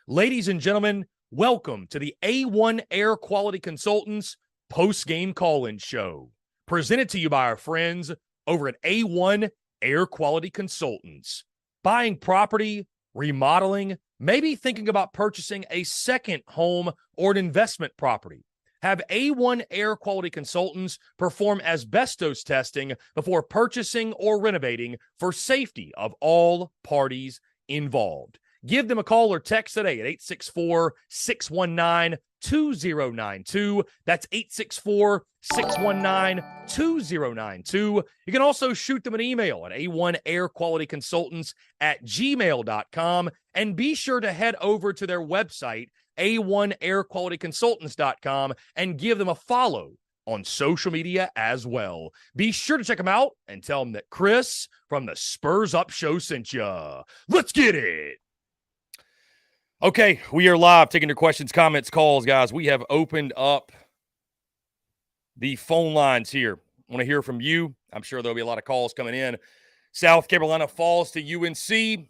Ladies and gentlemen, welcome to the A1 Air Quality Consultants post-game call-in show, presented to you by our friends over at A1 Air Quality Consultants. Buying property, remodeling, maybe thinking about purchasing a second home or an investment property. Have A1 Air Quality Consultants perform asbestos testing before purchasing or renovating for safety of all parties involved. Give them a call or text today at 864-619-2092. That's 864-619-2092. You can also shoot them an email at a1airqualityconsultants@gmail.com. And be sure to head over to their website, a1airqualityconsultants.com, and give them a follow on social media as well. Be sure to check them out and tell them that Chris from the Spurs Up Show sent you. Let's get it. Okay, we are live taking your questions, comments, calls, guys. We have opened up the phone lines here. I want to hear from you. I'm sure there'll be a lot of calls coming in. South Carolina falls to UNC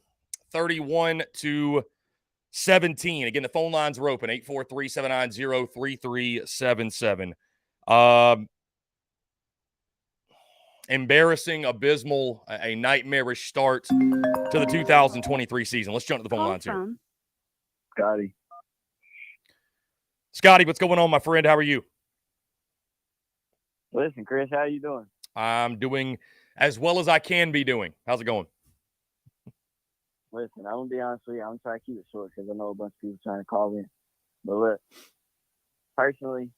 31-17. Again, the phone lines are open, 843-790-3377. Embarrassing, abysmal, a nightmarish start to the 2023 season. Let's jump to the phone lines here. Scotty, what's going on, my friend? How are you? Listen, Chris, how you doing? I'm doing as well as I can be doing. How's it going? Listen, I'm going to be honest with you. I'm going to try to keep it short because I know a bunch of people trying to call in. But look, personally,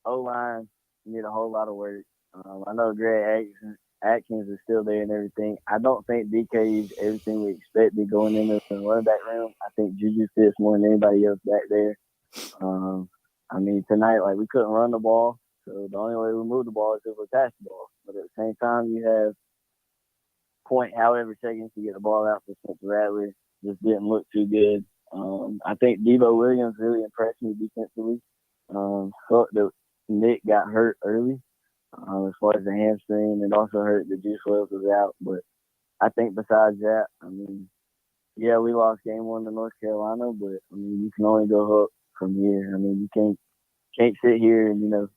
O-line need a whole lot of work. I know Greg Atkins is still there and everything. I don't think DK is everything we expected going into the running back room. I think Juju fits more than anybody else back there. I mean, tonight, we couldn't run the ball. So the only way we move the ball is if we pass the ball. But at the same time, you have however seconds to get the ball out for Spencer Rattler. Just didn't look too good. I think Debo Williams really impressed me defensively. Thought that Nick got hurt early as far as the hamstring, and also hurt the Juice Wells was out. But I think besides that, I mean, yeah, we lost game 1 to North Carolina, but I mean, you can only go up from here. I mean, you can't sit here and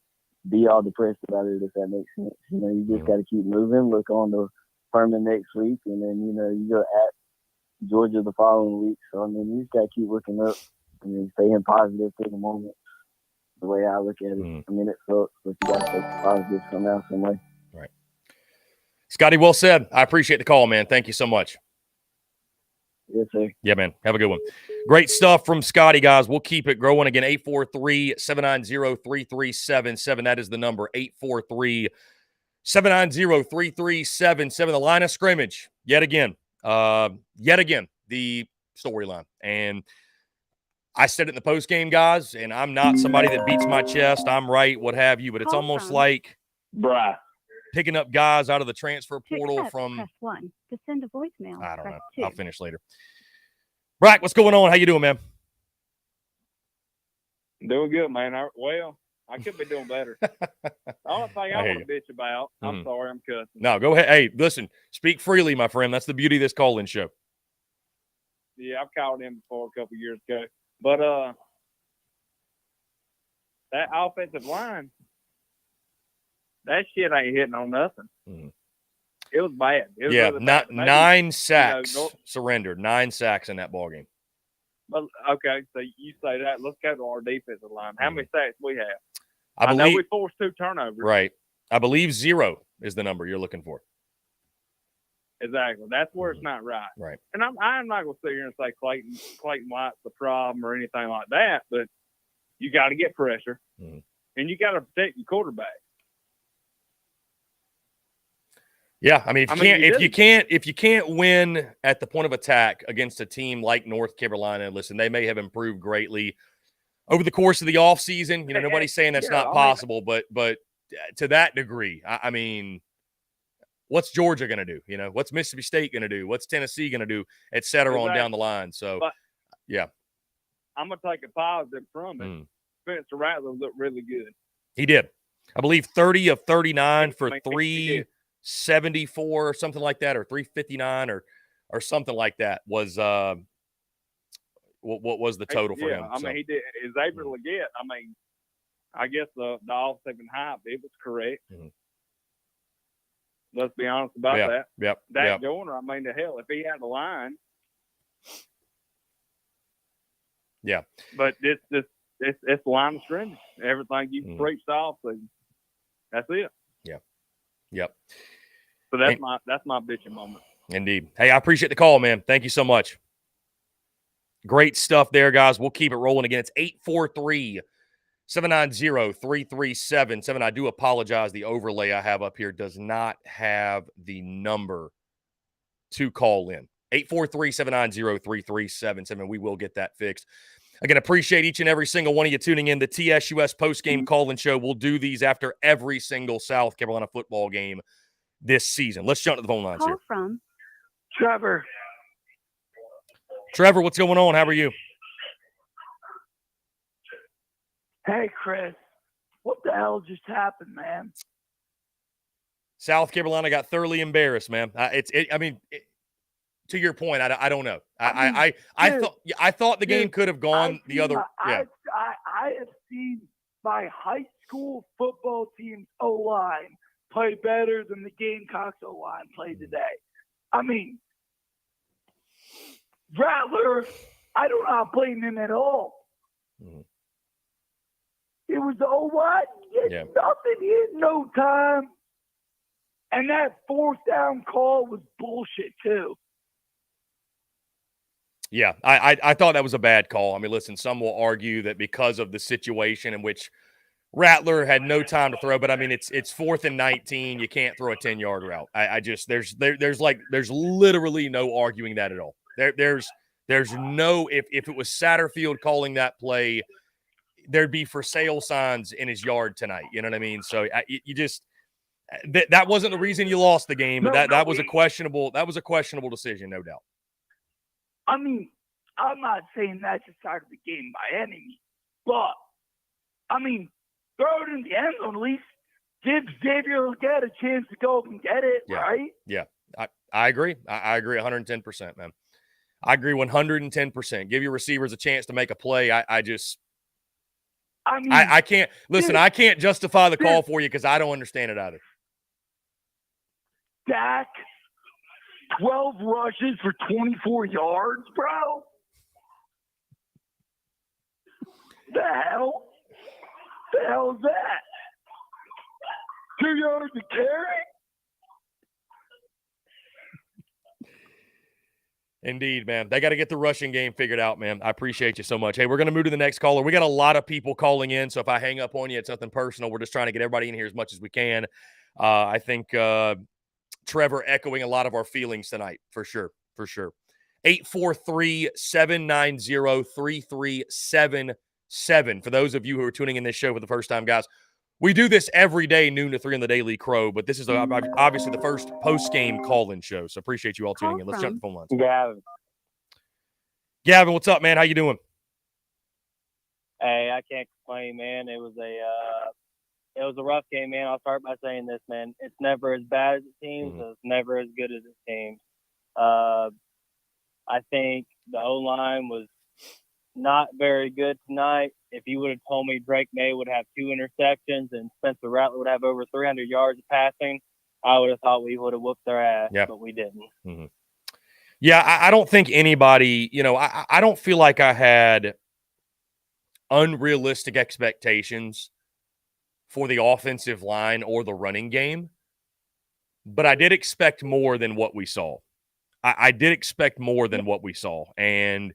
be all depressed about it, if that makes sense. You just got to keep moving. Look on to Furman next week, and then you go at Georgia the following week. So I mean, you just got to keep looking up. I mean, staying positive for the moment. The way I look at it, I mean, it sucks, but you got to take the positives somehow, some way. Right, Scotty. Well said. I appreciate the call, man. Thank you so much. Yes, sir. Yeah, man. Have a good one. Great stuff from Scotty, guys. We'll keep it growing. Again, 843-790-3377. That is the number, 843-790-3377. The line of scrimmage, yet again, the storyline. And I said it in the postgame, guys, and I'm not somebody that beats my chest. I'm right, what have you, but it's almost like picking up guys out of the transfer portal from – press 1. To send a voicemail, I don't know. 2. I'll finish later. Brack, what's going on? How you doing, man? Doing good, man. I could be doing better. The only thing I want to bitch about, I'm sorry, I'm cussing. No, go ahead. Hey, listen, speak freely, my friend. That's the beauty of this call-in show. Yeah, I've called in before a couple years ago. But that offensive line, that shit ain't hitting on nothing. It was bad. It was really bad. 9 sacks surrendered. 9 sacks in that ballgame. But okay, so you say that. Let's go to our defensive line. How many sacks we have? I know we forced 2 turnovers. Right. I believe 0 is the number you're looking for. Exactly. That's where it's not right. Right. And I'm not going to sit here and say Clayton White's the problem or anything like that, but you got to get pressure, and you got to protect your quarterback. Yeah, I mean, if you can't win at the point of attack against a team like North Carolina, listen, they may have improved greatly over the course of the offseason. Nobody's saying that's not possible, but to that degree, I mean, what's Georgia going to do? What's Mississippi State going to do? What's Tennessee going to do, et cetera, on down the line? So, yeah. I'm going to take a positive from it. Spencer Rattler looked really good. He did. I believe 30 of 39 for 374 or something like that, or 359 or something like that was what was the total for him? I mean, he did is able to get. I mean, I guess the offensive hype, it was correct. Mm-hmm. Let's be honest about that. Yep. That Joyner, I mean, the hell, if he had the line. Yeah. But it's line of scrimmage. Everything you preached off, that's it. Yeah. Yep. So that's my bitching moment. Indeed. Hey, I appreciate the call, man. Thank you so much. Great stuff there, guys. We'll keep it rolling again. It's 843-790-3377. I do apologize. The overlay I have up here does not have the number to call in. 843-790-3377. We will get that fixed. Again, appreciate each and every single one of you tuning in. The TSUS postgame call-in show. We'll do these after every single South Carolina football game this season. Let's jump to the phone lines here. Call from Trevor. Trevor, what's going on? How are you? Hey, Chris. What the hell just happened, man? South Carolina got thoroughly embarrassed, man. To your point, I don't know. I thought the game could have gone the other. Yeah. I have seen my high school football team's O-line play better than the Gamecocks O-line played today. I mean, Rattler, I do not blame him at all. Mm-hmm. It was the O-line. Nothing in no time. And that fourth down call was bullshit, too. Yeah, I thought that was a bad call. I mean, listen, some will argue that because of the situation in which Rattler had no time to throw, but I mean, it's 4th and 19. You can't throw a 10-yard route. There's literally no arguing that at all. There's no, if it was Satterfield calling that play, there'd be for sale signs in his yard tonight. You know what I mean? So that wasn't the reason you lost the game, but that was a questionable decision, no doubt. I mean, I'm not saying that decided the game by any means, but I mean, throw it in the end zone at least. Give Xavier Legette a chance to go up and get it, right? Yeah, I agree. I agree 110%, man. I agree 110%. Give your receivers a chance to make a play. I can't listen. I can't justify the call for you because I don't understand it either. Dak, 12 rushes for 24 yards, bro. The hell is that? 2 yards to carry? Indeed, man. They got to get the rushing game figured out, man. I appreciate you so much. Hey, we're going to move to the next caller. We got a lot of people calling in, so if I hang up on you, it's nothing personal. We're just trying to get everybody in here as much as we can. I think Trevor echoing a lot of our feelings tonight, for sure. 843-790-3377. For those of you who are tuning in this show for the first time, guys, we do this every day, noon to 3 on the Daily Crow, but this is obviously the first post-game call-in show, so appreciate you all tuning in. Let's jump to the phone lines. Gavin, what's up, man? How you doing? Hey, I can't complain, man. It was a rough game, man. I'll start by saying this, man. It's never as bad as it seems. Mm-hmm. It's never as good as it seems. I think the O-line was not very good tonight. If you would have told me Drake May would have 2 interceptions and Spencer Rattler would have over 300 yards of passing, I would have thought we would have whooped their ass, but we didn't. Mm-hmm. Yeah, I don't think anybody, I don't feel like I had unrealistic expectations for the offensive line or the running game, but I did expect more than what we saw. I did expect more than what we saw. And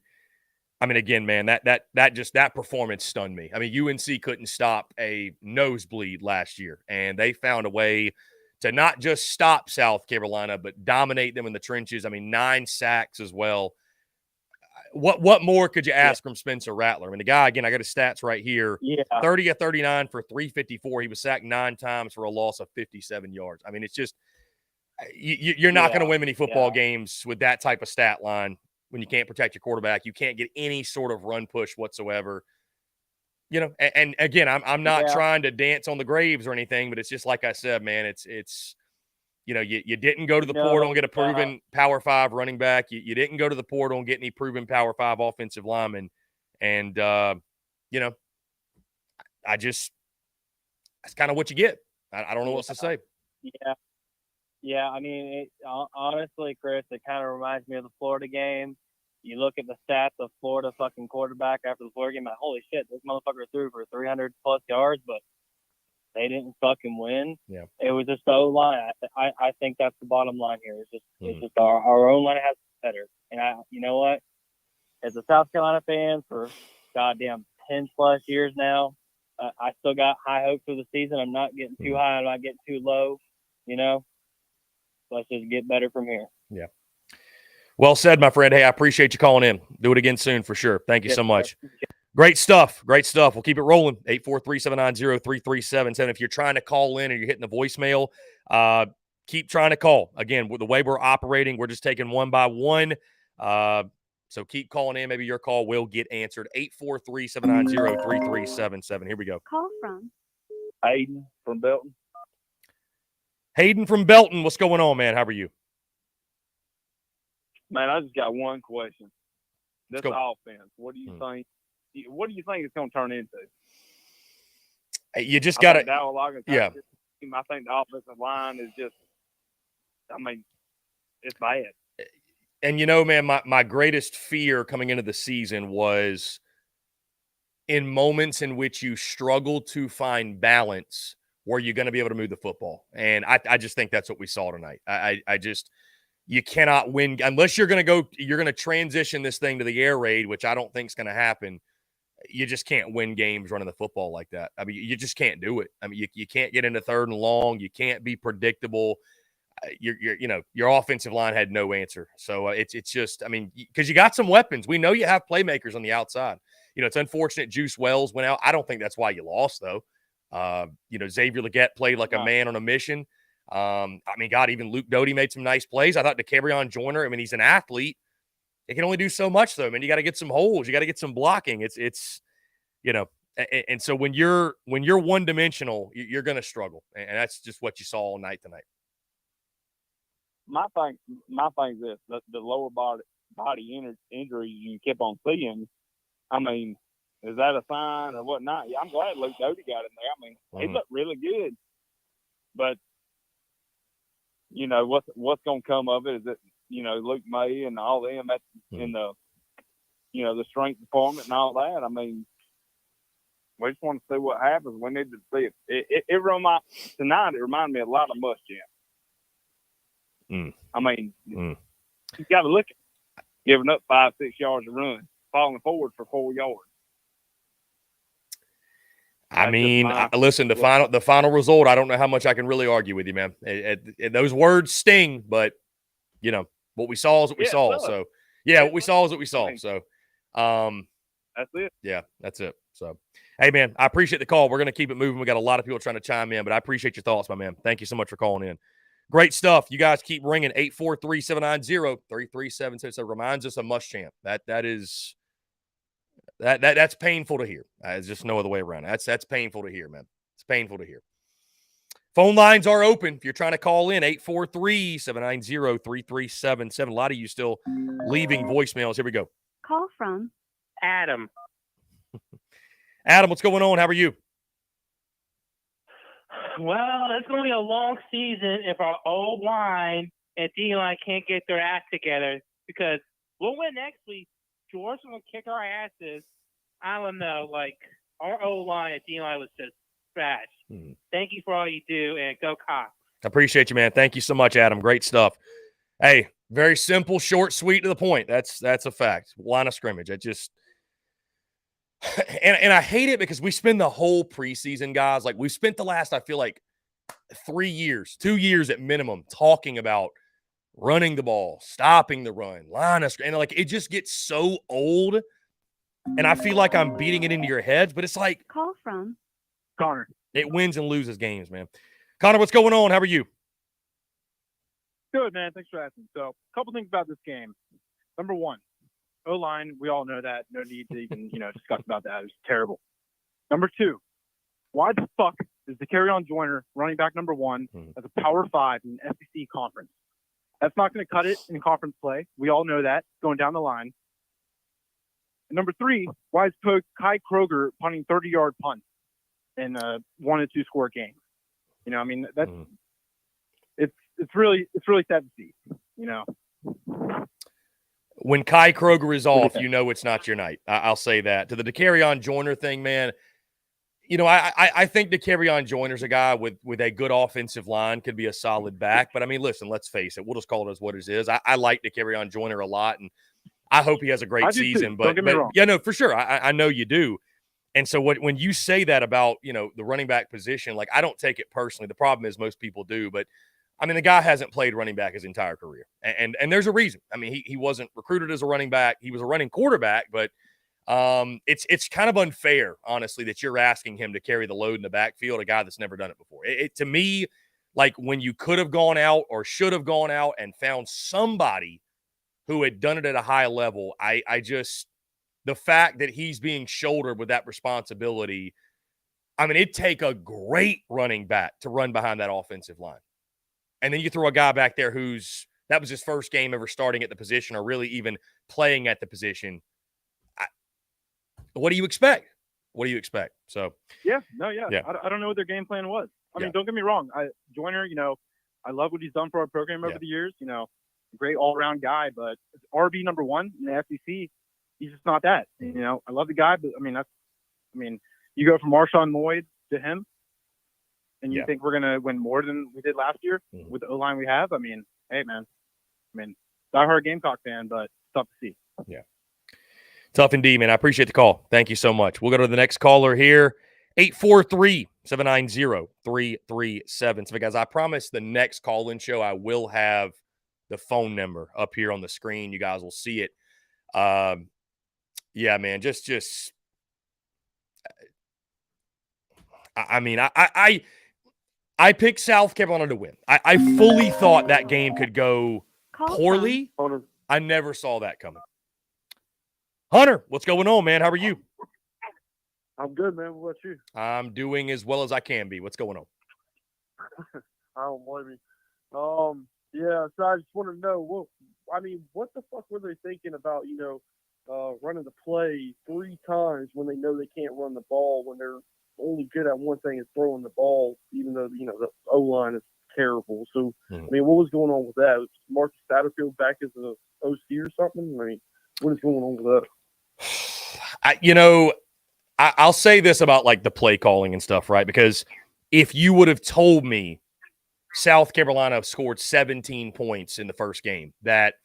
I mean, again, man, that performance stunned me. I mean, UNC couldn't stop a nosebleed last year, and they found a way to not just stop South Carolina, but dominate them in the trenches. I mean, 9 sacks as well. What more could you ask from Spencer Rattler? I mean, the guy, again, I got his stats right here. 30 of 39 for 354. He was sacked 9 times for a loss of 57 yards. I mean, it's just you're not going to win many football games with that type of stat line when you can't protect your quarterback. You can't get any sort of run push whatsoever. And again, I'm not trying to dance on the graves or anything, but it's just like I said, man, it's You didn't go to the portal and get a proven Power 5 running back. You didn't go to the portal and get any proven Power 5 offensive linemen. And, that's kind of what you get. I don't know what else to say. Yeah. I mean, honestly, Chris, it kind of reminds me of the Florida game. You look at the stats of Florida fucking quarterback after the Florida game, like, holy shit, this motherfucker threw for 300-plus yards, but they didn't fucking win. Yeah. It was just the O-line. I think that's the bottom line here. It's just our own line has better. And you know what? As a South Carolina fan for goddamn 10-plus years now, I still got high hopes for the season. I'm not getting too high. I'm not getting too low. Let's just get better from here. Yeah. Well said, my friend. Hey, I appreciate you calling in. Do it again soon for sure. Thank you so much. Great stuff. Great stuff. We'll keep it rolling. 843-790-3377. If you're trying to call in or you're hitting the voicemail, keep trying to call. Again, with the way we're operating, we're just taking one by one. So keep calling in. Maybe your call will get answered. 843-790-3377. Here we go. Call from Hayden from Belton. Hayden from Belton. What's going on, man? How are you? Man, I just got one question. This go. offense, what do you think? What do you think it's going to turn into? You just got to. Yeah. I think the offensive line is just. I mean, it's bad. And man, my greatest fear coming into the season was in moments in which you struggle to find balance, where you're going to be able to move the football. And I just think that's what we saw tonight. You cannot win unless you're going to transition this thing to the air raid, which I don't think is going to happen. You just can't win games running the football like that. I mean, you just can't do it. I mean, you can't get into third and long. You can't be predictable. Your offensive line had no answer. So it's just, I mean, because you got some weapons. We know you have playmakers on the outside. It's unfortunate Juice Wells went out. I don't think that's why you lost, though. Xavier Legette played like a man on a mission. I mean, God, even Luke Doty made some nice plays. I thought DeCabrion Joyner, I mean, he's an athlete. He can only do so much, though. I mean, you got to get some holes. You got to get some blocking. It's and so when you're one-dimensional, you're going to struggle. And that's just what you saw all night tonight. My thing is this: the lower body injuries you keep on seeing. I mean, is that a sign or whatnot? Yeah, I'm glad Luke Doty got in there. I mean, he looked really good, but what's going to come of it is that Luke May and all them in the the strength department and all that. I mean, we just want to see what happens. We need to see it. It reminded me a lot of Muschamp. I mean, you got to look at giving up 5-6 yards a run, falling forward for 4 yards. I mean, listen, the final result, I don't know how much I can really argue with you, man. Those words sting, but, what we saw is what we saw. So, what we saw is what we saw. So, that's it. Yeah, that's it. So, hey, man, I appreciate the call. We're going to keep it moving. We got a lot of people trying to chime in, but I appreciate your thoughts, my man. Thank you so much for calling in. Great stuff. You guys keep ringing 843-790-3377. So it reminds us of Muschamp. That's painful to hear. There's just no other way around it. That's painful to hear, man. It's painful to hear. Phone lines are open. If you're trying to call in, 843-790-3377. A lot of you still leaving voicemails. Here we go. Call from Adam. Adam, what's going on? How are you? Well, it's going to be a long season if our old line and D-line can't get their act together, because we'll win next week. George will kick our asses. I don't know. Like, our O-line and D-line was just trash. Thank you for all you do, and go Cox. I appreciate you, man. Thank you so much, Adam. Great stuff. Hey, very simple, short, sweet, to the point. That's a fact. Line of scrimmage. And I hate it because we spend the whole preseason, guys. Like, we've spent the last, I feel like, 2 years at minimum, talking about running the ball, stopping the run, line of scrimmage. And, like, it just gets so old. And I feel like I'm beating it into your heads, but it's like. Call from Connor. It wins and loses games, man. Connor, what's going on? How are you? Good, man. Thanks for asking. So, a couple things about this game. Number one, O-line, we all know that. No need to even, discuss about that. It was terrible. Number two, why the fuck is Dakereon Joyner, running back number 1, as a Power 5 in the SEC conference. That's not going to cut it in conference play. We all know that going down the line. And number 3, why is Kai Kroger punting 30-yard punts in 1 and 2 score games? You know, I mean, that's it's really sad to see. You know, when Kai Kroger is off, you know it's not your night. I'll say that. To the Dakereon Joyner thing, man. You know, I think Dakereon Joyner's a guy with a good offensive line, could be a solid back. But, I mean, listen, let's face it. We'll just call it as what it is. I like Dakereon Joyner a lot, and I hope he has a great season. But, don't get me wrong. Yeah, no, for sure. I know you do. And so when you say that about, you know, the running back position, like, I don't take it personally. The problem is most people do. But, I mean, the guy hasn't played running back his entire career. And there's a reason. I mean, he wasn't recruited as a running back. He was a running quarterback, but it's kind of unfair, honestly, that you're asking him to carry the load in the backfield, a guy that's never done it before. To me, like, when you could have gone out or should have gone out and found somebody who had done it at a high level, I just – the fact that he's being shouldered with that responsibility, I mean, it'd take a great running back to run behind that offensive line. And then you throw a guy back there that was his first game ever starting at the position or really even playing at the position. What do you expect? So yeah. I don't know what their game plan was. I mean, don't get me wrong. Joyner, you know, I love what he's done for our program over the years. You know, great all-around guy, but RB number 1 in the SEC, he's just not that. You know, I love the guy, but I mean, you go from Marshawn Lloyd to him, and you think we're gonna win more than we did last year with the O-line we have. I mean, hey man, diehard Gamecock fan, but it's tough to see. Yeah. Tough indeed, man. I appreciate the call. Thank you so much. We'll go to the next caller here. 843-790-337. So, guys, I promise the next call-in show I will have the phone number up here on the screen. You guys will see it. Yeah, man, just I mean, I picked South Carolina to win. I fully thought that game could go poorly. I never saw that coming. Hunter, what's going on, man? How are you? I'm good, man. What about you? I'm doing as well as I can be. What's going on? I don't blame you. Yeah, so I just want to know, what the fuck were they thinking about, running the play 3 times when they know they can't run the ball, when they're only good at one thing is throwing the ball, even though, the O-line is terrible. So, I mean, what was going on with that? Was Marcus Satterfield back as an OC or something? I mean, what is going on with that? I'll say this about, like, the play calling and stuff, right? Because if you would have told me South Carolina scored 17 points in the first game, that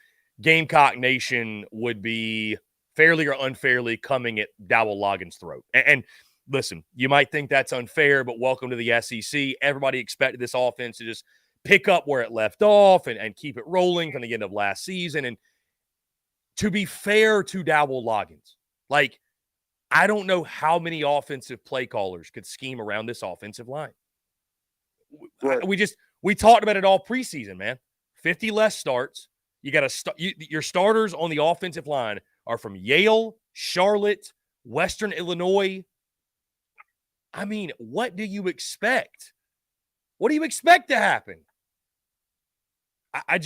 Gamecock Nation would be fairly or unfairly coming at Dowell Loggins' throat. And listen, you might think that's unfair, but welcome to the SEC. Everybody expected this offense to just pick up where it left off and keep it rolling from the end of last season. And to be fair to Dowell Loggins, like, I don't know how many offensive play callers could scheme around this offensive line. Right. We talked about it all preseason, man. 50 less starts. You got to your starters on the offensive line are from Yale, Charlotte, Western Illinois. I mean, what do you expect? What do you expect to happen? I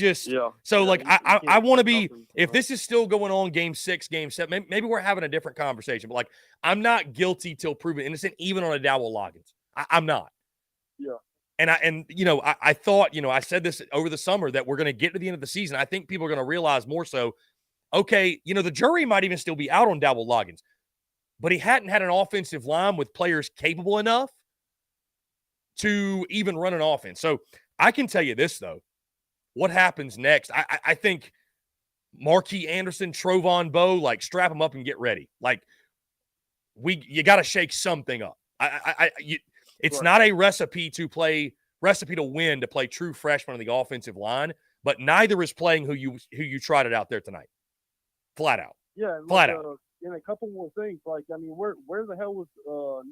want to be, if this is still going on game 6, game 7, maybe we're having a different conversation, but, like, I'm not guilty till proven innocent, even on a Dowell Loggins. I'm not. Yeah. And I thought, I said this over the summer that we're going to get to the end of the season. I think people are going to realize more so, okay, the jury might even still be out on Dowell Loggins, but he hadn't had an offensive line with players capable enough to even run an offense. So I can tell you this, though. What happens next? I think Marquis Anderson, Trovon Bowe, like, strap them up and get ready. Like, you got to shake something up. It's not a recipe to win to play true freshmen on the offensive line, but neither is playing who you trotted out there tonight. Flat out. Yeah, flat out. And a couple more things, like, I mean, where the hell was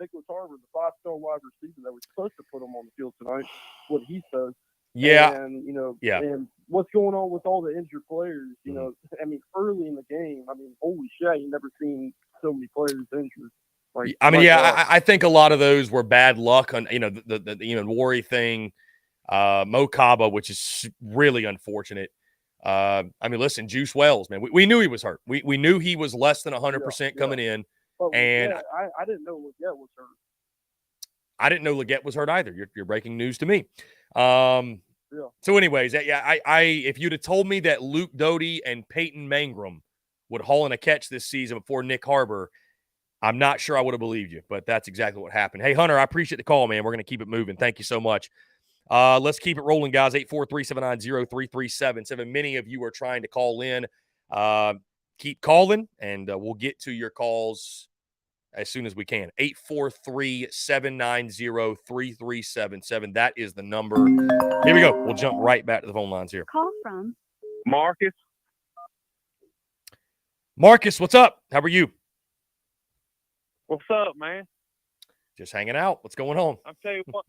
Nicholas Harvard, the 5-star wide receiver that was supposed to put him on the field tonight? What he says. Yeah. And, and what's going on with all the injured players, I mean, early in the game, I mean, holy shit, you never seen so many players injured. Like, I mean, like, I think a lot of those were bad luck on, the Eamon Worry thing, Mo Kaba, which is really unfortunate. I mean, listen, Juice Wells, man, we knew he was hurt. We knew he was less than 100% coming in. But And I didn't know Leggett was hurt. I didn't know Leggett was hurt either. You're breaking news to me. So anyways, if you'd have told me that Luke Doty and Peyton Mangrum would haul in a catch this season before Nick Harbor, I'm not sure I would have believed you, but that's exactly what happened. Hey, Hunter, I appreciate the call, man. We're going to keep it moving. Thank you so much. Let's keep it rolling, guys. 843-790-3377. Many of you are trying to call in. Keep calling, and we'll get to your calls as soon as we can. 843-790-3377. That is the number. Here we go. We'll jump right back to the phone lines here. Call from Marcus. Marcus, what's up? How are you? What's up, man? Just hanging out. What's going on? I'll tell you what.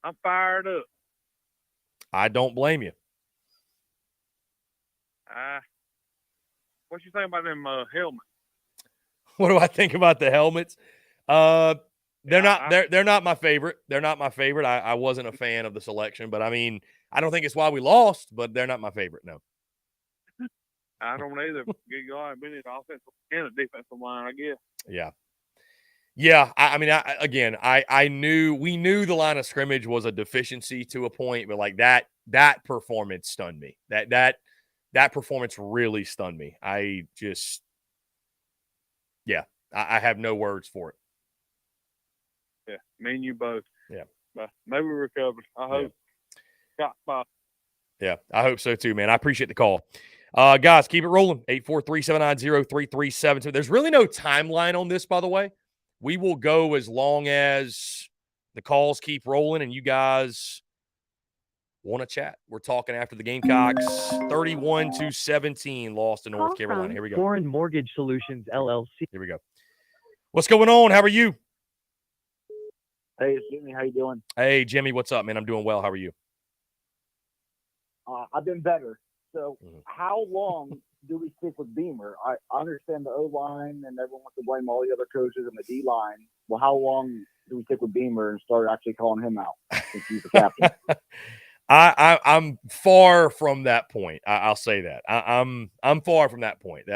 I'm fired up. I don't blame you. What you think about them helmets? What do I think about the helmets? They're not my favorite. They're not my favorite. I wasn't a fan of the selection, but I mean, I don't think it's why we lost, but they're not my favorite. No. I don't either. Good God, been in offensive and a defensive line, I guess. Yeah. Yeah. We knew the line of scrimmage was a deficiency to a point, but like that performance stunned me. That performance really stunned me. I have no words for it. Yeah, me and you both. Yeah. But maybe we recovered. I hope. Yeah, I hope so too, man. I appreciate the call. Guys, keep it rolling. 843-790-3377. There's really no timeline on this, by the way. We will go as long as the calls keep rolling and you guys want to chat. We're talking after the Gamecocks 31-17 lost to North Carolina. Here we go. Foreign Mortgage Solutions, LLC. Here we go. What's going on? How are you? Hey, it's Jimmy. How you doing? Hey, Jimmy. What's up, man? I'm doing well. How are you? I've been better. So how long do we stick with Beamer? I understand the O-line and everyone wants to blame all the other coaches and the D-line. Well, how long do we stick with Beamer and start actually calling him out since he's the captain? I'm far from that point. I'll say that. I'm far from that point.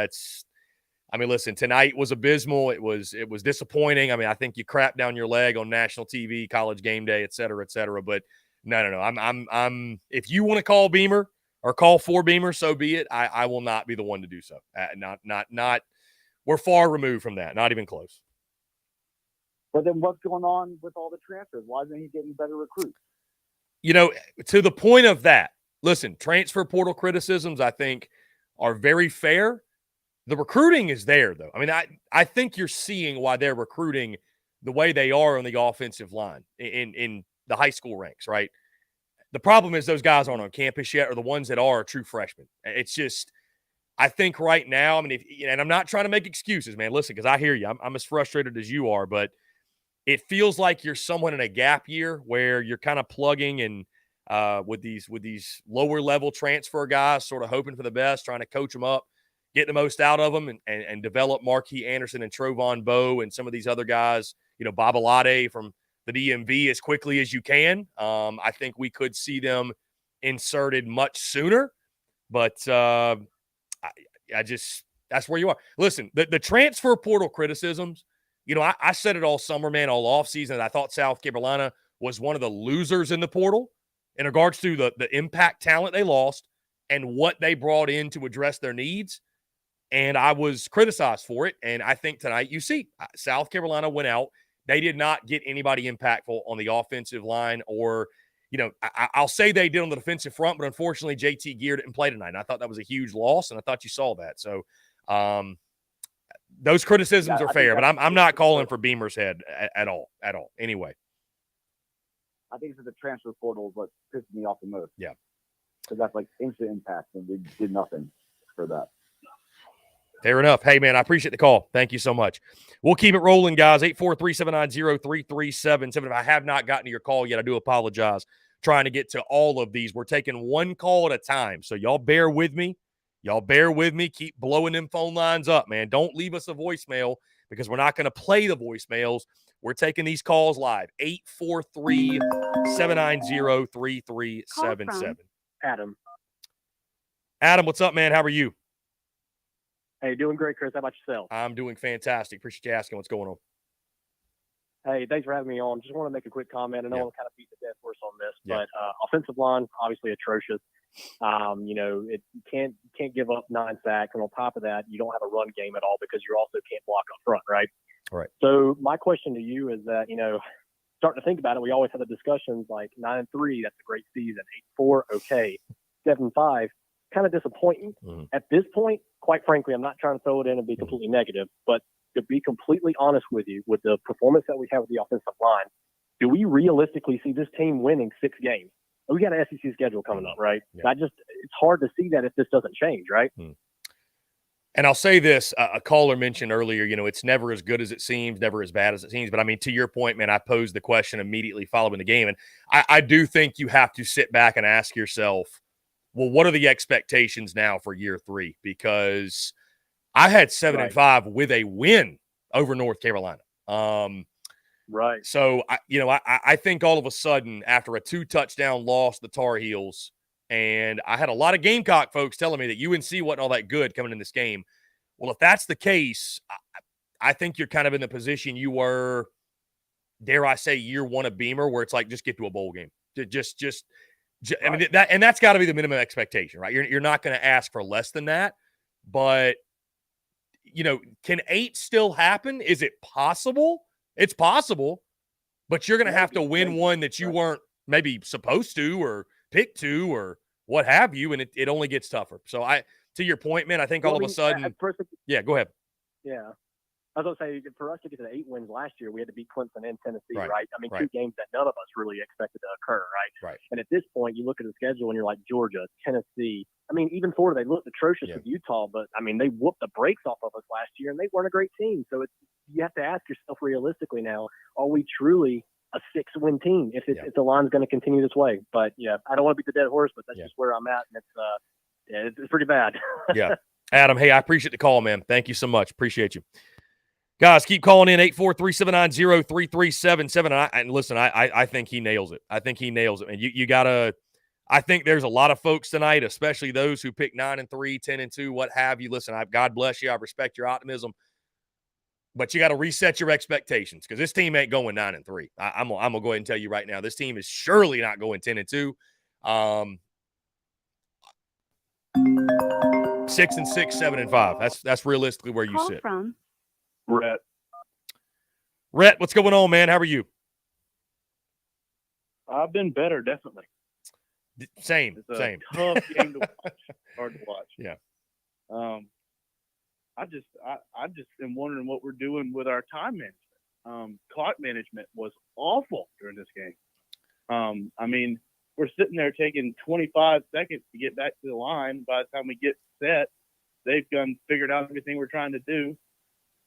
Listen, tonight was abysmal. It was disappointing. I mean, I think you crap down your leg on national TV, College Game Day, et cetera, et cetera. But no. I'm if you want to call Beamer or call for Beamer, so be it. I will not be the one to do so. Not. We're far removed from that. Not even close. But then what's going on with all the transfers? Why isn't he getting better recruits? To the point of that, listen, transfer portal criticisms, I think, are very fair. The recruiting is there, though. I mean, I think you're seeing why they're recruiting the way they are on the offensive line in the high school ranks, right? The problem is those guys aren't on campus yet, or the ones that are true freshmen. It's just, I think right now, I mean, and I'm not trying to make excuses, man. Listen, because I hear you. I'm as frustrated as you are, but it feels like you're somewhat in a gap year where you're kind of plugging and with these lower level transfer guys, sort of hoping for the best, trying to coach them up, get the most out of them, and develop Marquis Anderson and Trovon Bowe and some of these other guys, Babalade from the DMV as quickly as you can. I think we could see them inserted much sooner, but I just, that's where you are. Listen, the transfer portal criticisms, I said it all summer, man, all offseason. I thought South Carolina was one of the losers in the portal in regards to the impact talent they lost and what they brought in to address their needs. And I was criticized for it. And I think tonight, you see, South Carolina went out. They did not get anybody impactful on the offensive line or, I'll say they did on the defensive front, but unfortunately, JT Gear didn't play tonight. And I thought that was a huge loss, and I thought you saw that. So those criticisms are fair, but I'm not calling for Beamer's head at all. Anyway. I think it's the transfer portal is what pisses me off the most. Yeah. Because that's like instant impact, and we did nothing for that. Fair enough. Hey, man, I appreciate the call. Thank you so much. We'll keep it rolling, guys. 843-790-3377. If I have not gotten to your call yet, I do apologize. Trying to get to all of these. We're taking one call at a time, so y'all bear with me. Keep blowing them phone lines up, man. Don't leave us a voicemail because we're not going to play the voicemails. We're taking these calls live. 843-790-3377. Adam. Adam, what's up, man? How are you? Hey, doing great, Chris. How about yourself? I'm doing fantastic. Appreciate you asking what's going on. Hey, thanks for having me on. Just want to make a quick comment. I know I'm kind of beating the dead horse on this, Yeah. but offensive line, obviously atrocious. You can't give up 9 sacks, and on top of that, you don't have a run game at all because you also can't block up front, right? Right. So my question to you is that, starting to think about it, we always have the discussions like 9-3, that's a great season. 8-4, okay. 7-5, kind of disappointing. Mm-hmm. At this point, quite frankly, I'm not trying to throw it in and be completely negative, but to be completely honest with you, with the performance that we have with the offensive line, do we realistically see this team winning 6 games? We got an SEC schedule coming up, right? Yeah. It's hard to see that if this doesn't change, right? And I'll say this, a caller mentioned earlier, it's never as good as it seems, never as bad as it seems. But, I mean, to your point, man, I posed the question immediately following the game. And I do think you have to sit back and ask yourself, well, what are the expectations now for year 3? Because I had 7-5 with a win over North Carolina. Right. So, I think all of a sudden, after a 2-touchdown loss to the Tar Heels, and I had a lot of Gamecock folks telling me that UNC wasn't all that good coming in this game. Well, if that's the case, I think you're kind of in the position you were, dare I say, year 1 of Beamer, where it's like, just get to a bowl game. Just I mean, that's got to be the minimum expectation, right? You're not going to ask for less than that. But, can 8 still happen? Is it possible? It's possible, but you're going to have to win one that you weren't maybe supposed to or picked to or what have you, and it only gets tougher. So to your point, man, I think all of a sudden – yeah, go ahead. Yeah. I was going to say, for us to get to the 8 wins last year, we had to beat Clemson and Tennessee, Right. right? I mean, Right. 2 games that none of us really expected to occur, right? Right. And at this point, you look at the schedule and you're like, Georgia, Tennessee. I mean, even Florida, they looked atrocious with Utah, but, I mean, they whooped the brakes off of us last year, and they weren't a great team. So you have to ask yourself realistically now, are we truly a 6-win team if the line's going to continue this way? But, I don't want to beat the dead horse, but that's just where I'm at, and it's pretty bad. Yeah. Adam, hey, I appreciate the call, man. Thank you so much. Appreciate you. Guys, keep calling in, 843-790-3377. And listen, I think he nails it. I think he nails it. And you got to – I think there's a lot of folks tonight, especially those who pick 9-3, 10-2, what have you. Listen, God bless you. I respect your optimism. But you got to reset your expectations because this team ain't going 9-3. I'm going to go ahead and tell you right now, this team is surely not going 10-2. 6-6, 7-5. That's realistically where you sit. From Rhett, what's going on, man? How are you? I've been better, definitely. Same. It's a tough game to watch. Hard to watch. Yeah. I just am wondering what we're doing with our time management. Clock management was awful during this game. I mean, we're sitting there taking 25 seconds to get back to the line. By the time we get set, they've figured out everything we're trying to do.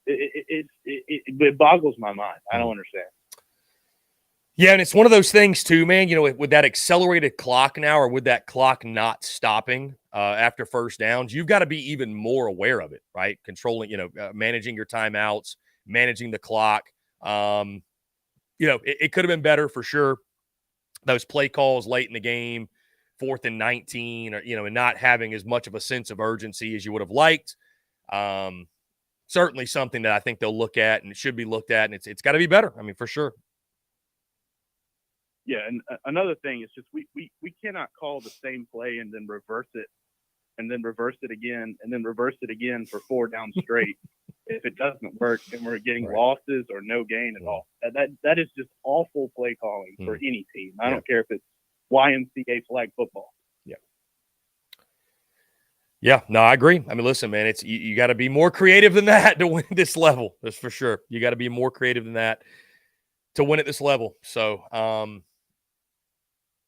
It boggles my mind. I don't understand. Yeah, and it's one of those things too, man. With that accelerated clock now, or with that clock not stopping after first downs, you've got to be even more aware of it, right? Controlling, managing your timeouts, managing the clock. It could have been better for sure. Those play calls late in the game, 4th and 19, or and not having as much of a sense of urgency as you would have liked. Certainly something that I think they'll look at, and it should be looked at, and it's got to be better. I mean, for sure. Yeah, and another thing is just we cannot call the same play and then reverse it, and then reverse it again, and then reverse it again for 4 downs straight. If it doesn't work, then we're getting losses or no gain at all. That is just awful play calling for any team. I don't care if it's YMCA flag football. Yeah, no, I agree. I mean, listen, man, it's you got to be more creative than that to win this level. That's for sure. You got to be more creative than that to win at this level. So,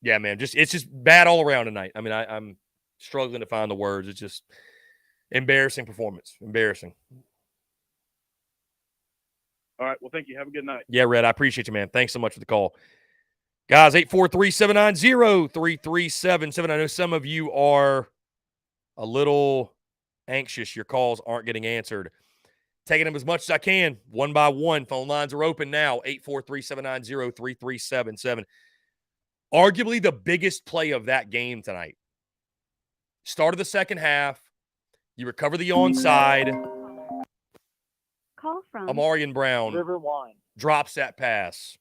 yeah, man, it's just bad all around tonight. I mean, I'm struggling to find the words. It's just embarrassing performance. Embarrassing. All right. Well, thank you. Have a good night. Yeah, Red, I appreciate you, man. Thanks so much for the call. Guys, 843-790-3377. I know some of you are a little anxious. Your calls aren't getting answered. Taking them as much as I can, one by one. Phone lines are open now, 843-790-3377. Arguably the biggest play of that game tonight. Start of the second half. You recover the onside. Call from Amarian Brown River Wine. drops that pass.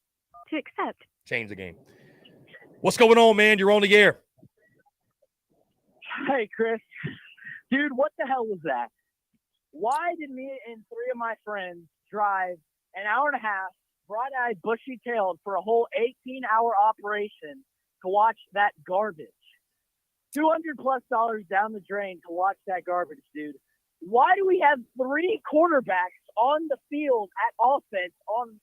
to accept. Change the game. What's going on, man? You're on the air. Hey, Chris. Dude, what the hell was that? Why did me and three of my friends drive an hour and a half, bright-eyed, bushy-tailed, for a whole 18-hour operation to watch that garbage? $200+ down the drain to watch that garbage, dude. Why do we have three quarterbacks on the field at offense on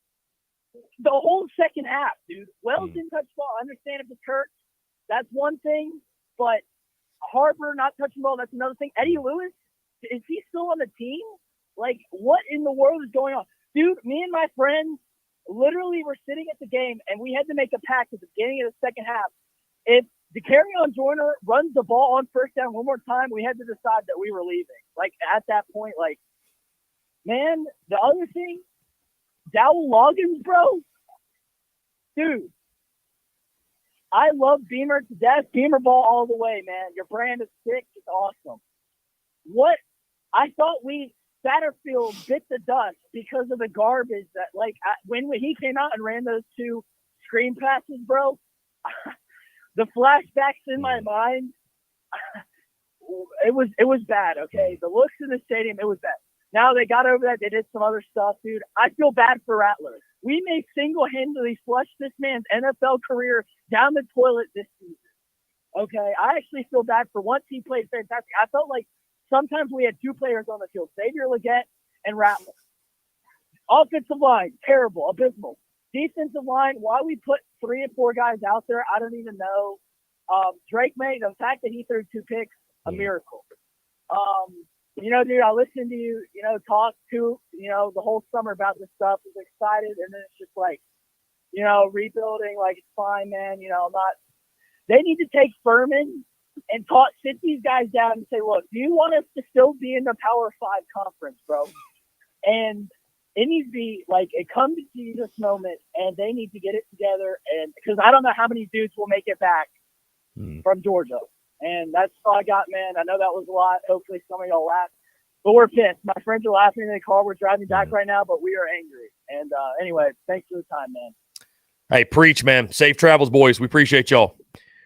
the whole second half, dude? Wells didn't touch the ball. I understand if it's hurt. That's one thing. But Harper not touching the ball, that's another thing. Eddie Lewis, is he still on the team? Like, what in the world is going on? Dude, me and my friends literally were sitting at the game, and we had to make a pact at the beginning of the second half. If DeCarrion Joyner runs the ball on first down one more time, we had to decide that we were leaving. Like, at that point, like, man, the other thing, Dowell Loggins, bro, dude, I love Beamer to death. Beamer ball all the way, man. Your brand is sick. It's awesome. What? I thought Satterfield bit the dust because of the garbage that, like, when he came out and ran those two screen passes, bro, the flashbacks in my mind, it was bad, okay? The looks in the stadium, it was bad. Now they got over that. They did some other stuff, dude. I feel bad for Rattler. We may single-handedly flush this man's NFL career down the toilet this season, okay? I actually feel bad for once he played fantastic. I felt like sometimes we had two players on the field, Xavier Legette and Rattler. Offensive line, terrible, abysmal. Defensive line, why we put 3 or 4 guys out there, I don't even know. Drake May, the fact that he threw 2 picks, a miracle. You know, dude, I listened to you, you know, talk to, you know, the whole summer about this stuff. I was excited, and then it's just like, you know, rebuilding, like, it's fine, man. You know, I'm not – they need to take Furman and sit these guys down and say, look, do you want us to still be in the Power 5 conference, bro? And it needs to be like a come to Jesus moment, and they need to get it together. And because I don't know how many dudes will make it back from Georgia. And that's all I got, man. I know that was a lot. Hopefully some of y'all laugh. But we're pissed. My friends are laughing in the car. We're driving back right now, but we are angry. And anyway, thanks for the time, man. Hey, preach, man. Safe travels, boys. We appreciate y'all.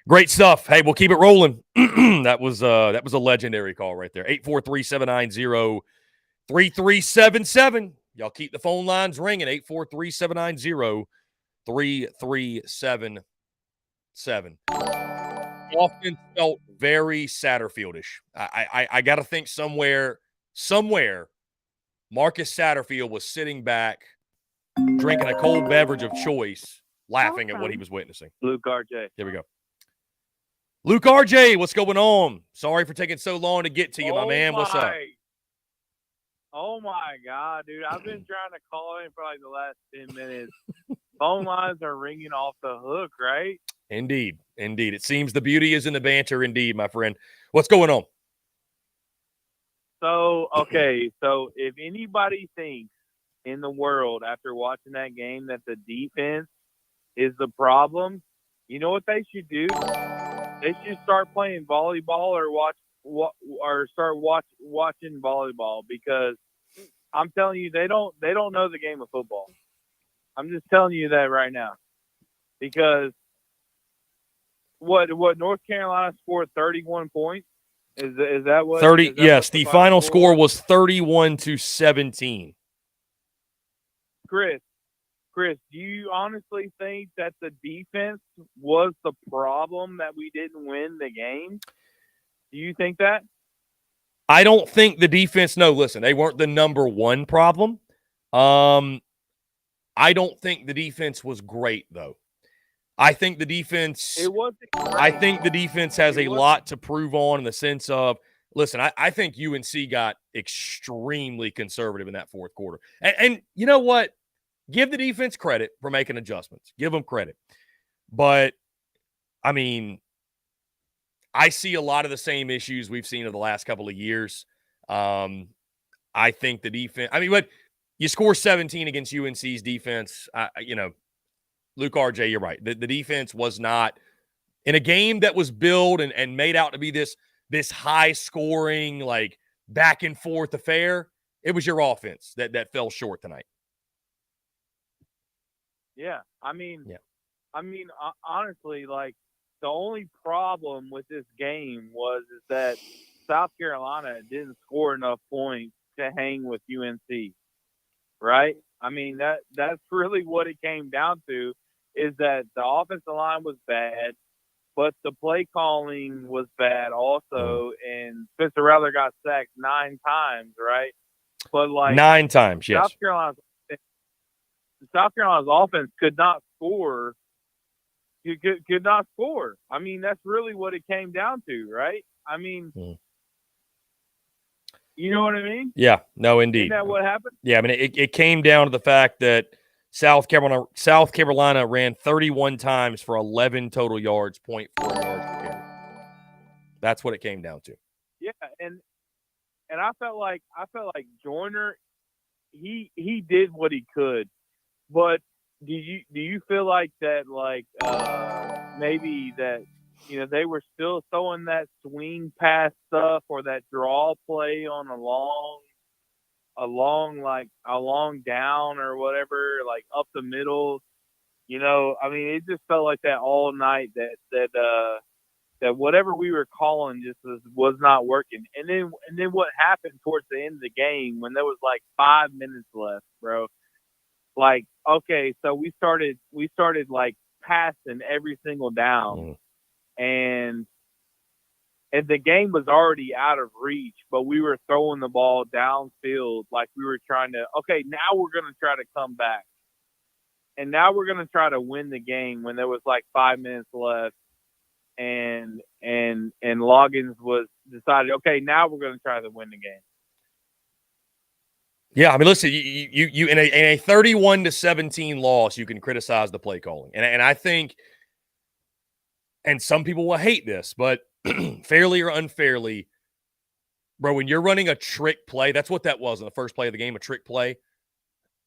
Great stuff. Hey, we'll keep it rolling. That was a legendary call right there. 843-790-3377. Y'all keep the phone lines ringing. 843-790-3377. Often felt very Satterfieldish. I got to think somewhere, Marcus Satterfield was sitting back, drinking a cold beverage of choice, laughing at what he was witnessing. Luke RJ. Here we go. Luke RJ, what's going on? Sorry for taking so long to get to you, my man. What's up? Oh, my God, dude. I've been trying to call in for like the last 10 minutes. Phone lines are ringing off the hook, right? Indeed. It seems the beauty is in the banter, indeed, my friend. What's going on? So, okay, so if anybody thinks in the world after watching that game that the defense is the problem, you know what they should do? They should start playing volleyball or start watching volleyball, because I'm telling you, they don't know the game of football. I'm just telling you that right now, because what North Carolina scored 31 points. Is that what 30? Is that yes, what the final score was 31-17. Chris, do you honestly think that the defense was the problem that we didn't win the game? Do you think that? I don't think the defense. No, listen, they weren't the number one problem. I don't think the defense was great, though. I think the defense. It wasn't great. I think the defense has a lot to prove on, in the sense of, listen, I think UNC got extremely conservative in that fourth quarter. And you know what? Give the defense credit for making adjustments. Give them credit. But, I mean, I see a lot of the same issues we've seen over the last couple of years. I think the defense. I mean, but you score 17 against UNC's defense. Luke RJ, you're right. The defense was not in a game that was billed and made out to be this high scoring, like back and forth affair. It was your offense that fell short tonight. Yeah, honestly, like the only problem with this game is that South Carolina didn't score enough points to hang with UNC, right? I mean, that's really what it came down to, is that the offensive line was bad, but the play calling was bad also, and Spencer Rattler got sacked 9 times, right? But like 9 times, yes. South Carolina's offense could not score. You could not score. I mean, that's really what it came down to, right? I mean, you know what I mean? Yeah, no, indeed. Isn't that what happened? Yeah, I mean, it came down to the fact that South Carolina ran 31 times for 11 total yards, 0.4 yards per carry. That's what it came down to. Yeah, and I felt like Joyner, he did what he could, but do you feel like that, like maybe that, you know, they were still throwing that swing pass stuff or that draw play on a long down or whatever, like up the middle? You know, I mean, it just felt like that all night, that whatever we were calling just was not working. And then what happened towards the end of the game when there was like 5 minutes left, bro? Like, okay, so we started like passing every single down, and the game was already out of reach, but we were throwing the ball downfield like we were trying to, okay, now we're going to try to come back. And now we're going to try to win the game when there was like 5 minutes left, and Loggins was decided, okay, now we're going to try to win the game. Yeah, I mean, listen, you in a 31-17 loss, you can criticize the play calling, and I think, and some people will hate this, but fairly or unfairly, bro, when you're running a trick play, that's what that was in the first play of the game, a trick play.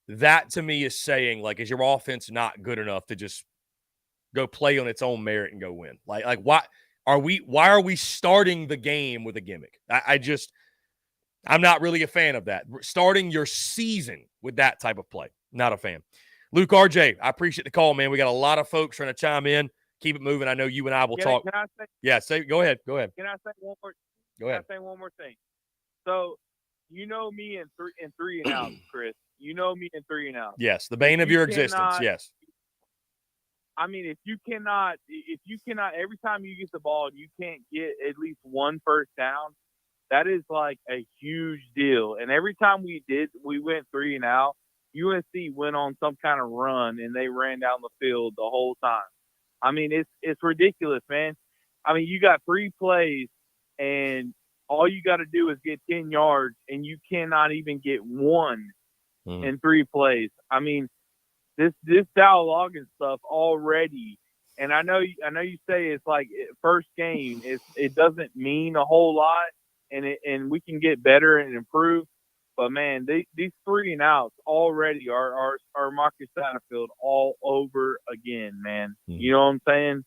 That to me is saying, like, is your offense not good enough to just go play on its own merit and go win? Like why are we starting the game with a gimmick? I'm not really a fan of that. Starting your season with that type of play. Not a fan. Luke RJ, I appreciate the call, man. We got a lot of folks trying to chime in. Keep it moving. I know you and I will talk. Can I Go ahead. Go ahead. Can I say one more? Go ahead. Can I say one more thing? So, you know me in three and out, Chris. You know me in 3 and out. Yes, the bane of your existence. Yes. I mean, if you cannot, every time you get the ball, you can't get at least one first down. That is like a huge deal. And every time we went 3 and out, UNC went on some kind of run and they ran down the field the whole time. I mean, it's ridiculous, man. I mean, you got 3 plays and all you got to do is get 10 yards and you cannot even get one in 3 plays. I mean, this Dow Loggins stuff already. And I know you say it's like first game. It doesn't mean a whole lot. And we can get better and improve, but man, these 3 and outs already are Marcus Satterfield all over again, man. You know what I'm saying?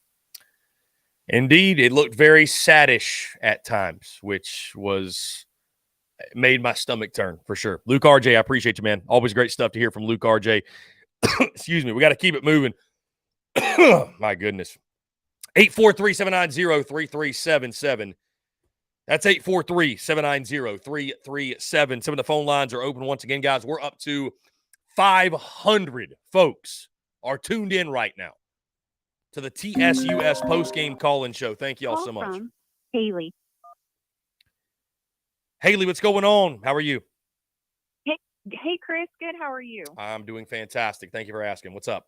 Indeed, it looked very saddish at times, which made my stomach turn for sure. Luke RJ, I appreciate you, man. Always great stuff to hear from Luke RJ. Excuse me, we got to keep it moving. My goodness. 843-790-3377. That's 843-790-3377. Some of the phone lines are open once again, guys. We're up to 500 folks are tuned in right now to the TSUS postgame call-in show. Thank you all so much. Haley. Haley, what's going on? How are you? Hey, Chris. Good. How are you? I'm doing fantastic. Thank you for asking. What's up?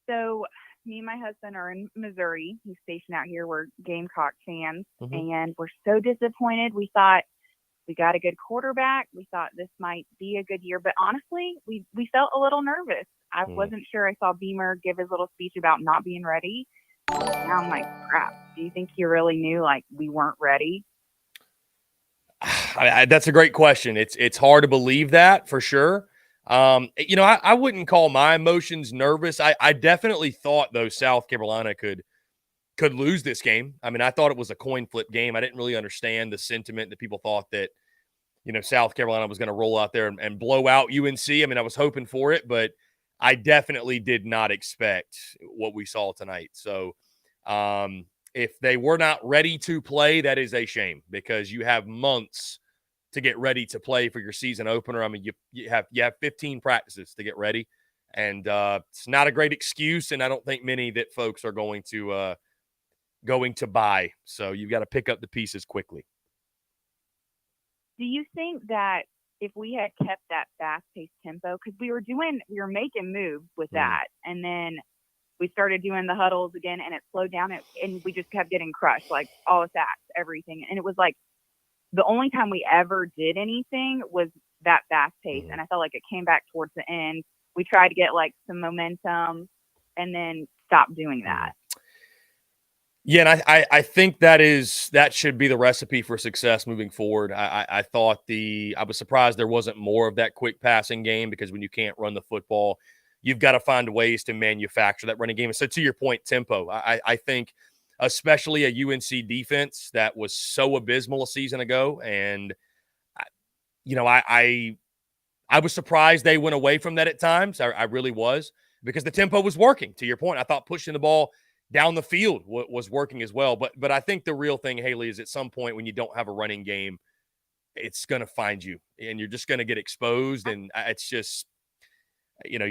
So me and my husband are in Missouri. He's stationed out here. We're Gamecock fans, and we're so disappointed. We thought we got a good quarterback. We thought this might be a good year, but honestly, we felt a little nervous. I wasn't sure. I saw Beamer give his little speech about not being ready. Now I'm like, crap. Do you think he really knew, like, we weren't ready? That's a great question. It's hard to believe that for sure. I wouldn't call my emotions nervous. I definitely thought, though, South Carolina could lose this game. I mean, I thought it was a coin flip game. I didn't really understand the sentiment that people thought that, South Carolina was going to roll out there and blow out UNC. I mean, I was hoping for it, but I definitely did not expect what we saw tonight. So if they were not ready to play, that is a shame because you have months to get ready to play for your season opener. I mean, you have 15 practices to get ready, and it's not a great excuse, and I don't think many that folks are going to buy. So you've got to pick up the pieces quickly. Do you think that if we had kept that fast-paced tempo, because we were making moves with that, and then we started doing the huddles again, and it slowed down, and we just kept getting crushed, like all the sacks, everything, and it was like the only time we ever did anything was that fast pace, and I felt like it came back towards the end. We tried to get like some momentum, and then stopped doing that. Yeah, and I think that should be the recipe for success moving forward. I thought I was surprised there wasn't more of that quick passing game because when you can't run the football, you've got to find ways to manufacture that running game. And so to your point, tempo, I think especially a UNC defense that was so abysmal a season ago. And, I was surprised they went away from that at times. I really was because the tempo was working. To your point, I thought pushing the ball down the field was working as well. But I think the real thing, Haley, is at some point when you don't have a running game, it's going to find you and you're just going to get exposed. And it's just,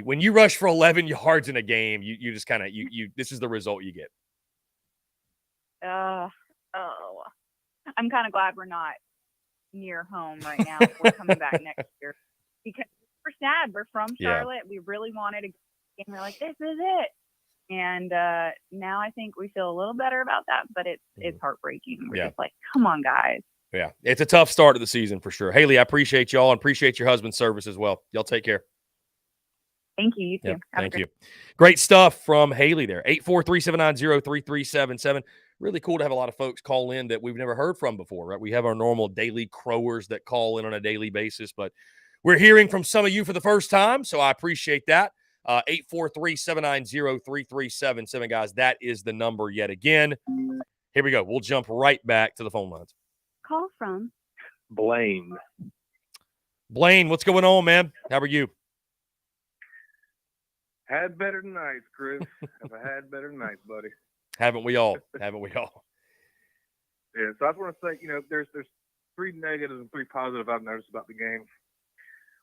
when you rush for 11 yards in a game, you just kind of, this is the result you get. I'm kind of glad we're not near home right now. We're coming back next year because we're sad. We're from Charlotte. We really wanted to get and we're like, this is it. And now I think we feel a little better about that, but it's heartbreaking. We're just like, come on, guys. Yeah, it's a tough start of the season for sure. Haley, I appreciate y'all and appreciate your husband's service as well. Y'all take care. Thank you. You too. Yep, thank you. Great stuff from Haley there. 843-790-3377. Really cool to have a lot of folks call in that we've never heard from before, right? We have our normal daily crowers that call in on a daily basis, but we're hearing from some of you for the first time, so I appreciate that. 843-790-3377, guys. That is the number yet again. Here we go. We'll jump right back to the phone lines. Call from Blaine. Blaine, what's going on, man? How are you? Had better nights, Chris. Have I had better nights, buddy? Haven't we all? Haven't we all? Yeah, so I just want to say, there's 3 negatives and 3 positive I've noticed about the game.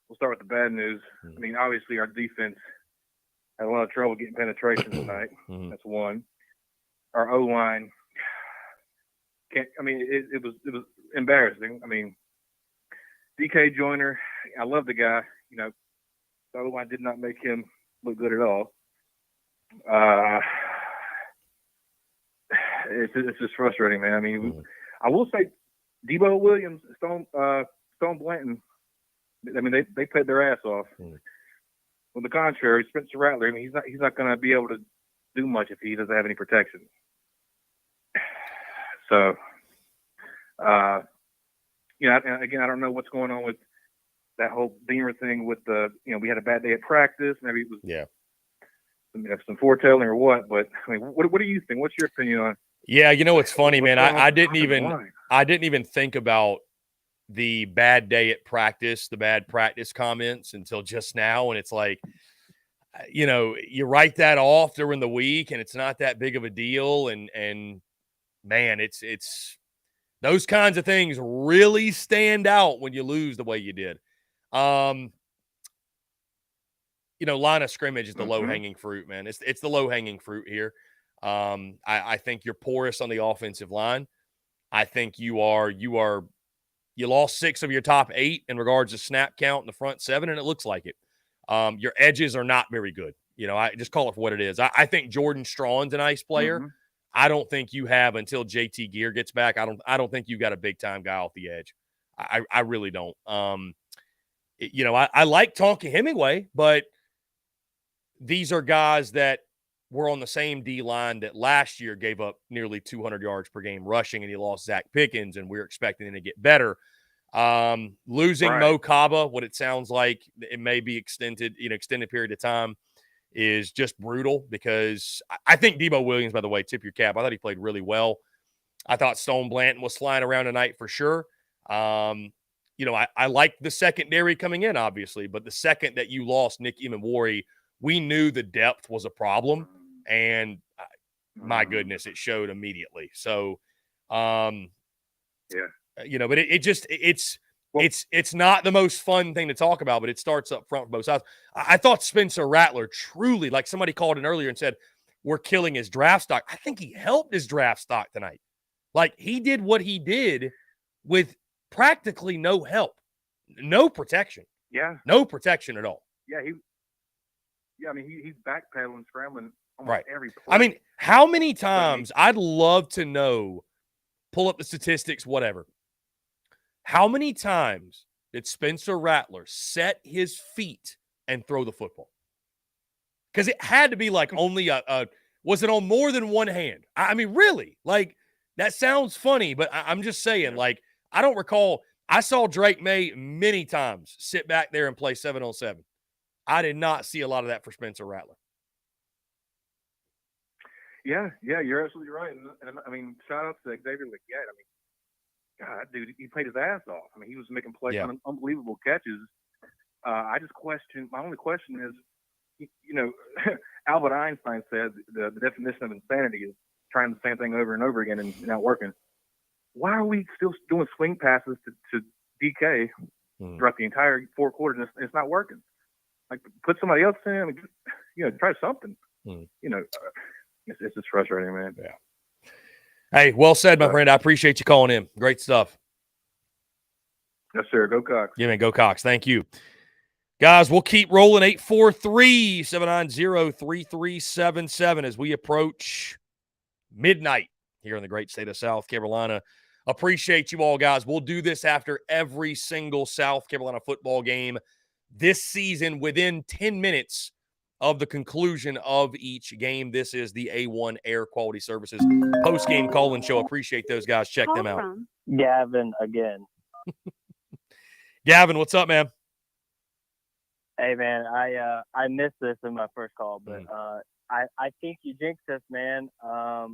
We'll start with the bad news. I mean, obviously our defense had a lot of trouble getting penetration tonight. That's one. Our O-line, it was embarrassing. I mean, DK Joyner, I love the guy. The O-line did not make him look good at all. It's just frustrating, man. I mean, I will say Debo Williams, Stone Blanton, I mean, they played their ass off. On the contrary, Spencer Rattler, I mean, he's not going to be able to do much if he doesn't have any protection. So, again, I don't know what's going on with that whole Beamer thing with we had a bad day at practice. Maybe it was some foretelling or what, but I mean, what do you think? What's your opinion on? Yeah, it's funny, man. I didn't even think about the bad day at practice, the bad practice comments until just now. And it's like, you write that off during the week and it's not that big of a deal. And man, it's those kinds of things really stand out when you lose the way you did. Line of scrimmage is the low-hanging fruit, man. It's the low-hanging fruit here. I think you're porous on the offensive line. I think you lost 6 of your top 8 in regards to snap count in the front 7, and it looks like it. Your edges are not very good. I just call it for what it is. I think Jordan Strawn's a nice player. I don't think you have until JT Gear gets back. I don't think you got a big-time guy off the edge. I really don't. I like Tonka Hemingway, but these are guys that were on the same D-line that last year gave up nearly 200 yards per game rushing, and he lost Zach Pickens, and we're expecting him to get better. Losing Right. Mo Kaba, what it sounds like it may be extended period of time, is just brutal because I think Debo Williams, by the way, tip your cap. I thought he played really well. I thought Stone Blanton was flying around tonight for sure. I liked the secondary coming in, obviously, but the second that you lost Nick Imamori, we knew the depth was a problem, and my goodness, it showed immediately. So, but it's not the most fun thing to talk about, but it starts up front for both sides. I thought Spencer Rattler truly, like somebody called in earlier and said, we're killing his draft stock. I think he helped his draft stock tonight. Like, he did what he did with practically no help, no protection. Yeah. No protection at all. Yeah, he's backpedaling, scrambling almost every play. I mean, how many times, I'd love to know, pull up the statistics, whatever. How many times did Spencer Rattler set his feet and throw the football? Because it had to be like only was it on more than one hand? I mean, really? Like, that sounds funny, but I'm just saying, like, I don't recall. I saw Drake May many times sit back there and play 7-on-7. I did not see a lot of that for Spencer Rattler. Yeah, you're absolutely right. And I mean, shout out to Xavier Legette. I mean, God, dude, he played his ass off. I mean, he was making plays, unbelievable catches. I just question. My only question is, Albert Einstein said the definition of insanity is trying the same thing over and over again and not working. Why are we still doing swing passes to DK throughout the entire 4 quarters and it's not working? Like, put somebody else in and try something. It's just frustrating, man. Yeah. Hey, well said, my friend. I appreciate you calling in. Great stuff. Yes, sir. Go Cox. Yeah, man. Go Cox. Thank you. Guys, we'll keep rolling. 843-790-3377 as we approach midnight here in the great state of South Carolina. Appreciate you all, guys. We'll do this after every single South Carolina football game this season within 10 minutes of the conclusion of each game. This is the A1 Air Quality Services post-game call-in show. Appreciate those guys. Check them out. Gavin again. Gavin, what's up, man? Hey, man, I missed this in my first call, but I think you jinxed us, man. I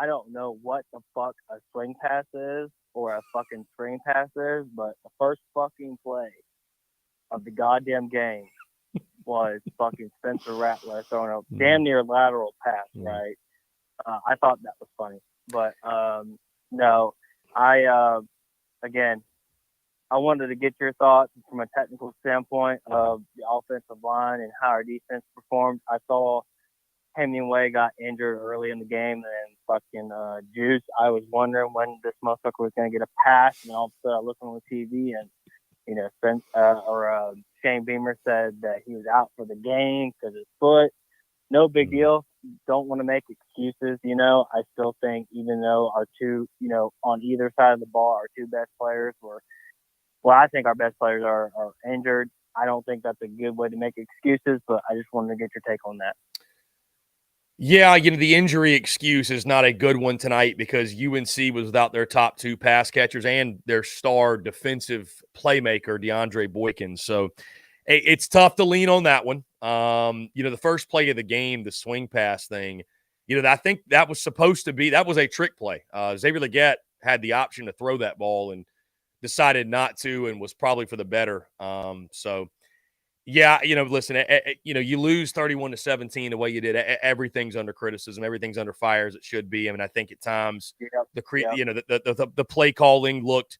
don't know what the fuck a swing pass is or a fucking screen pass is, but the first fucking play of the goddamn game was fucking Spencer Rattler throwing a damn near lateral pass, right? I thought that was funny. But, no, again, I wanted to get your thoughts from a technical standpoint of the offensive line and how our defense performed. I saw Hemingway got injured early in the game and fucking Juice. I was wondering when this motherfucker was going to get a pass, and all of a sudden I looked on the TV and, Shane Beamer said that he was out for the game because of his foot. No big deal. Don't want to make excuses, I still think even though our two, on either side of the ball, our two best players I think our best players are injured. I don't think that's a good way to make excuses, but I just wanted to get your take on that. Yeah, the injury excuse is not a good one tonight because UNC was without their top 2 pass catchers and their star defensive playmaker, DeAndre Boykins. So it's tough to lean on that one. The first play of the game, the swing pass thing, I think that was a trick play. Xavier Legette had the option to throw that ball and decided not to and was probably for the better. Yeah, listen, you lose 31-17 the way you did. Everything's under criticism. Everything's under fire as it should be. I mean, I think at times the play calling looked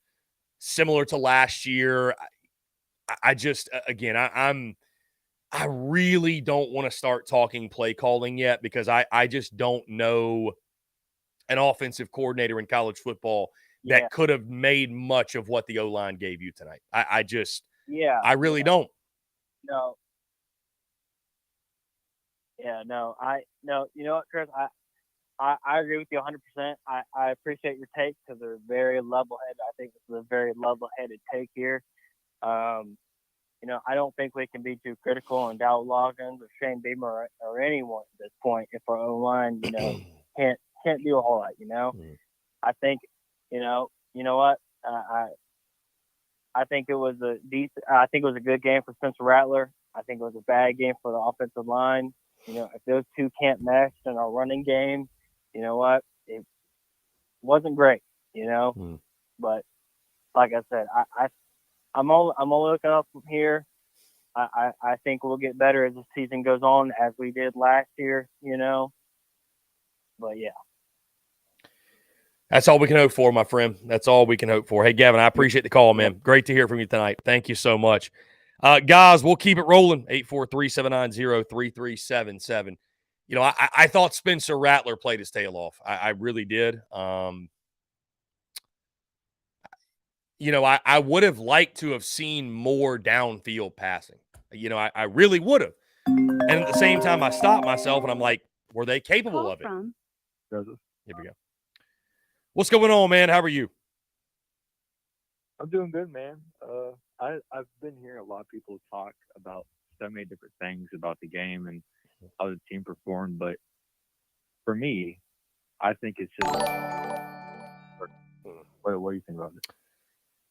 similar to last year. I really don't want to start talking play calling yet because I just don't know an offensive coordinator in college football that could have made much of what the O-line gave you tonight. I really don't. No. Yeah, no. You know what, Chris? I agree with you 100%. I appreciate your take because they're very level-headed. I think this is a very level-headed take here. I don't think we can be too critical on Dow Loggins or Shane Beamer or anyone at this point if our O-line, can't do a whole lot, I think, you know what? I think it was a good game for Spencer Rattler. I think it was a bad game for the offensive line. If those two can't mesh in our running game, you know what? It wasn't great, But like I said, I'm only looking up from here. I think we'll get better as the season goes on, as we did last year, But yeah. That's all we can hope for, my friend. That's all we can hope for. Hey, Gavin, I appreciate the call, man. Great to hear from you tonight. Thank you so much. Guys, we'll keep it rolling. 843-790-3377. I thought Spencer Rattler played his tail off. I really did. I would have liked to have seen more downfield passing. I really would have. And at the same time, I stopped myself and I'm like, were they capable of it? Here we go. What's going on, man? How are you? I'm doing good, man. I've been hearing a lot of people talk about so many different things about the game and how the team performed, but for me, I think it's just. What do you think about it?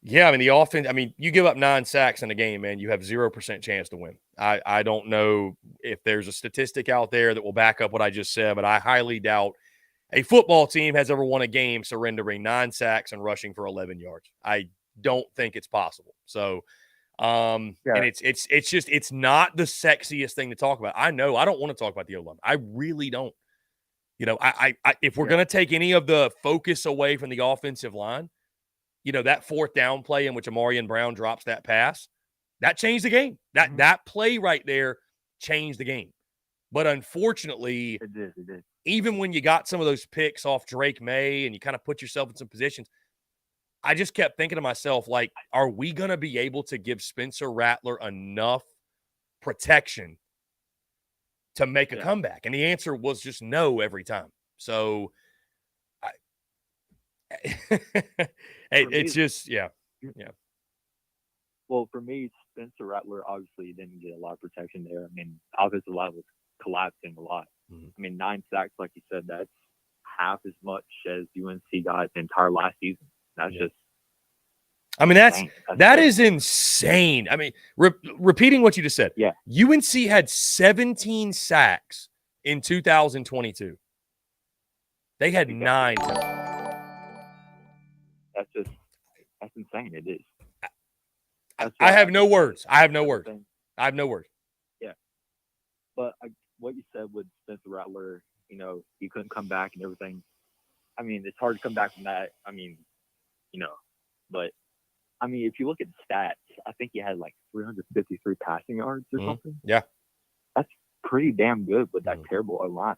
Yeah, the offense. You give up 9 sacks in a game, man. You have 0% chance to win. I don't know if there's a statistic out there that will back up what I just said, but I highly doubt a football team has ever won a game surrendering 9 sacks and rushing for 11 yards. I don't think it's possible. So, and it's not the sexiest thing to talk about. I know I don't want to talk about the O-line. I really don't. If we're going to take any of the focus away from the offensive line, that 4th down play in which Amarian Brown drops that pass, that changed the game. That play right there changed the game. But unfortunately, it did. Even when you got some of those picks off Drake May and you kind of put yourself in some positions, I just kept thinking to myself, like, are we going to be able to give Spencer Rattler enough protection to make a comeback? And the answer was just no every time. So it's just, yeah. Well, for me, Spencer Rattler obviously didn't get a lot of protection there. Offensive line was collapsing a lot. 9 sacks, like you said, that's half as much as UNC got the entire last season. That's just. That is insane. Repeating what you just said. Yeah. UNC had 17 sacks in 2022. They had 9. That's insane. It is. I have no words. Yeah. But what you said with Spencer Rattler, he couldn't come back and everything. It's hard to come back from that. But if you look at the stats, I think he had like 353 passing yards or something. Yeah. That's pretty damn good with that terrible O-line.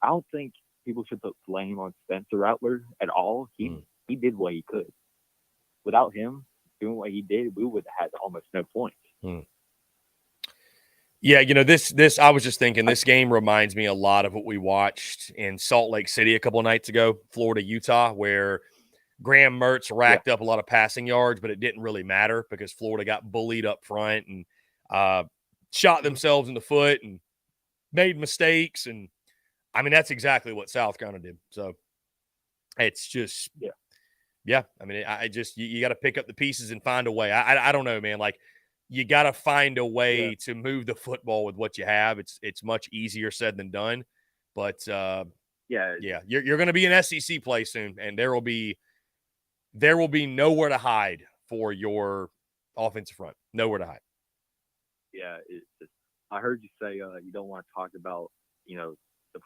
I don't think people should put blame on Spencer Rattler at all. He did what he could. Without him doing what he did, we would have had almost no points. Yeah, this I was just thinking this game reminds me a lot of what we watched in Salt Lake City a couple of nights ago, Florida, Utah, where Graham Mertz racked up a lot of passing yards, but it didn't really matter because Florida got bullied up front and shot themselves in the foot and made mistakes. And that's exactly what South Carolina did. So it's just, you got to pick up the pieces and find a way. I don't know, man. Like, you got to find a way to move the football with what you have. It's much easier said than done. But, you're going to be an SEC play soon, and there will be nowhere to hide for your offensive front. Nowhere to hide. Yeah, I heard you say you don't want to talk about, the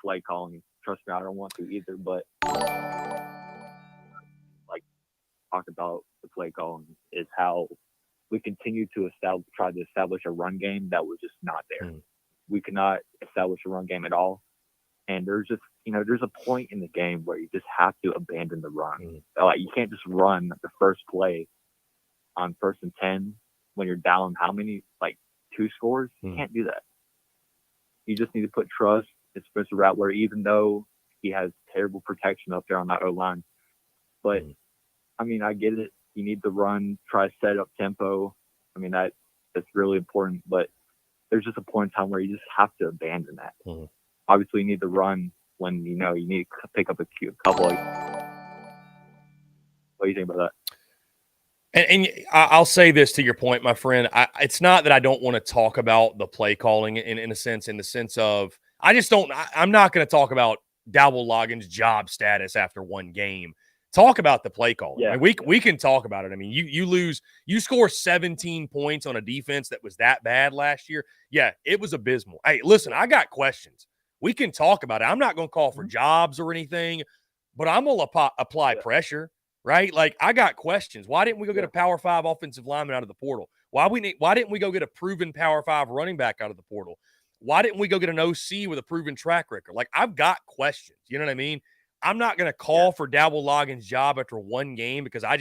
play calling. Trust me, I don't want to either. But talk about the play calling is how we continue to try to establish a run game that was just not there. We cannot establish a run game at all. And there's just, there's a point in the game where you just have to abandon the run. Like, you can't just run the first play on 1st and 10 when you're down how many, 2 scores? You can't do that. You just need to put trust in Spencer Rattler, even though he has terrible protection up there on that O-line. But, I get it. You need to run, try to set up tempo. That's really important. But there's just a point in time where you just have to abandon that. Obviously, you need to run when you need to pick up a couple. What do you think about that? And I'll say this to your point, my friend. It's not that I don't want to talk about the play calling in a sense, in the sense of I just don't. I'm not going to talk about Dowell Loggins' job status after one game. Talk about the play calling. Yeah. I mean, we can talk about it. I mean, you score 17 points on a defense that was that bad last year. Yeah, it was abysmal. Hey, listen, I got questions. We can talk about it. I'm not going to call for jobs or anything, but I'm going to apply pressure. Right? Like, I got questions. Why didn't we go get a Power 5 offensive lineman out of the portal? Why didn't we go get a proven Power 5 running back out of the portal? Why didn't we go get an OC with a proven track record? Like, I've got questions. You know what I mean? I'm not going to call for Dowell Loggins' job after one game because I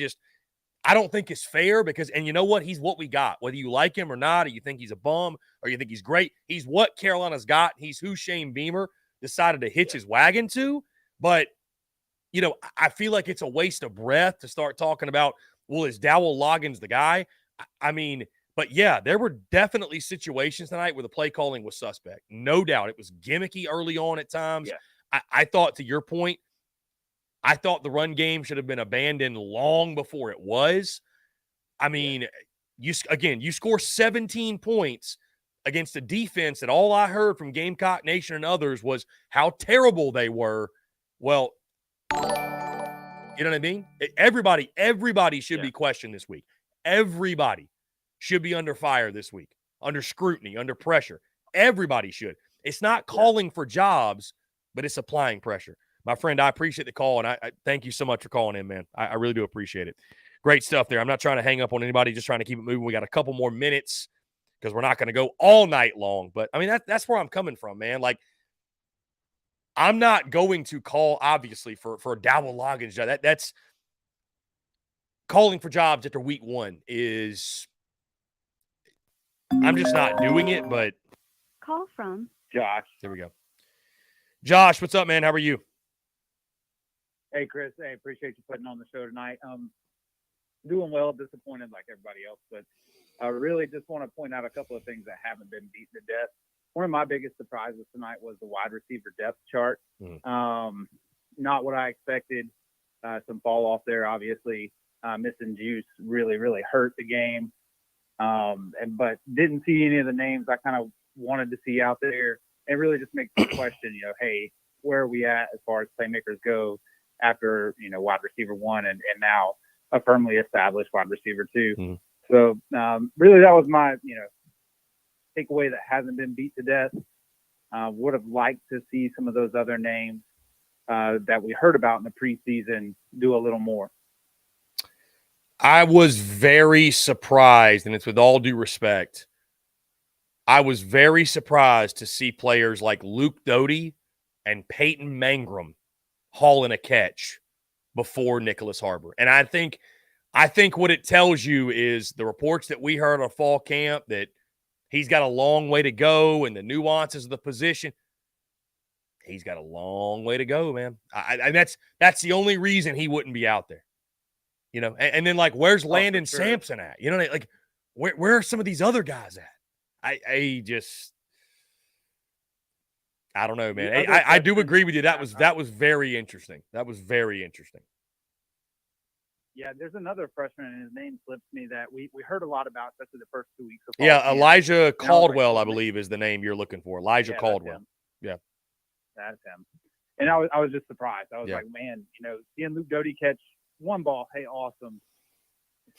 don't think it's fair because, and you know what? He's what we got. Whether you like him or not, or you think he's a bum, or you think he's great, he's what Carolina's got. He's who Shane Beamer decided to hitch his wagon to. But you know, I feel like it's a waste of breath to start talking about, well, is Dowell Loggins the guy? I mean, but yeah, there were definitely situations tonight where the play calling was suspect. No doubt. It was gimmicky early on at times. Yeah. I thought, to your point, I thought the run game should have been abandoned long before it was. I mean, you score 17 points against a defense that all I heard from Gamecock Nation and others was how terrible they were. Well, you know what I mean? Everybody should be questioned this week. Everybody should be under fire this week, under scrutiny, under pressure. Everybody should. It's not calling for jobs, but it's applying pressure. My friend, I appreciate the call, and I thank you so much for calling in, man. I really do appreciate it. Great stuff there. I'm not trying to hang up on anybody, just trying to keep it moving. We got a couple more minutes because we're not going to go all night long. But, I mean, that's where I'm coming from, man. Like, I'm not going to call, obviously, for a Dowell Loggins job. That's calling for jobs after week one is – I'm just not doing it, but – Call from Josh. There we go. Josh, what's up, man? How are you? Hey, Chris. Hey, appreciate you putting on the show tonight. Doing well, disappointed like everybody else, but I really just want to point out a couple of things that haven't been beaten to death. One of my biggest surprises tonight was the wide receiver depth chart. Not what I expected. Some fall off there, obviously. Missing Juice really, really hurt the game. But didn't see any of the names I kind of wanted to see out there. It really just makes me question, hey, where are we at as far as playmakers go after, wide receiver one and now a firmly established wide receiver two. So really that was my, takeaway that hasn't been beat to death. Would have liked to see some of those other names that we heard about in the preseason do a little more. I was very surprised, and it's with all due respect, I was very surprised to see players like Luke Doty and Peyton Mangrum hauling a catch before Nicholas Harbor. And I think what it tells you is the reports that we heard on fall camp that he's got a long way to go and the nuances of the position. He's got a long way to go, man. And that's the only reason he wouldn't be out there. And then, like, where's Landon Sampson at? Like, where are some of these other guys at? I don't know, man. I do agree with you. That was very interesting. That was very interesting. Yeah, there's another freshman, and his name slips me that we heard a lot about, especially the first 2 weeks of fall camp. Elijah Caldwell, I believe, is the name you're looking for. Elijah Caldwell. That's him. And I was just surprised. I was like, man, seeing Luke Doty catch one ball, hey, awesome.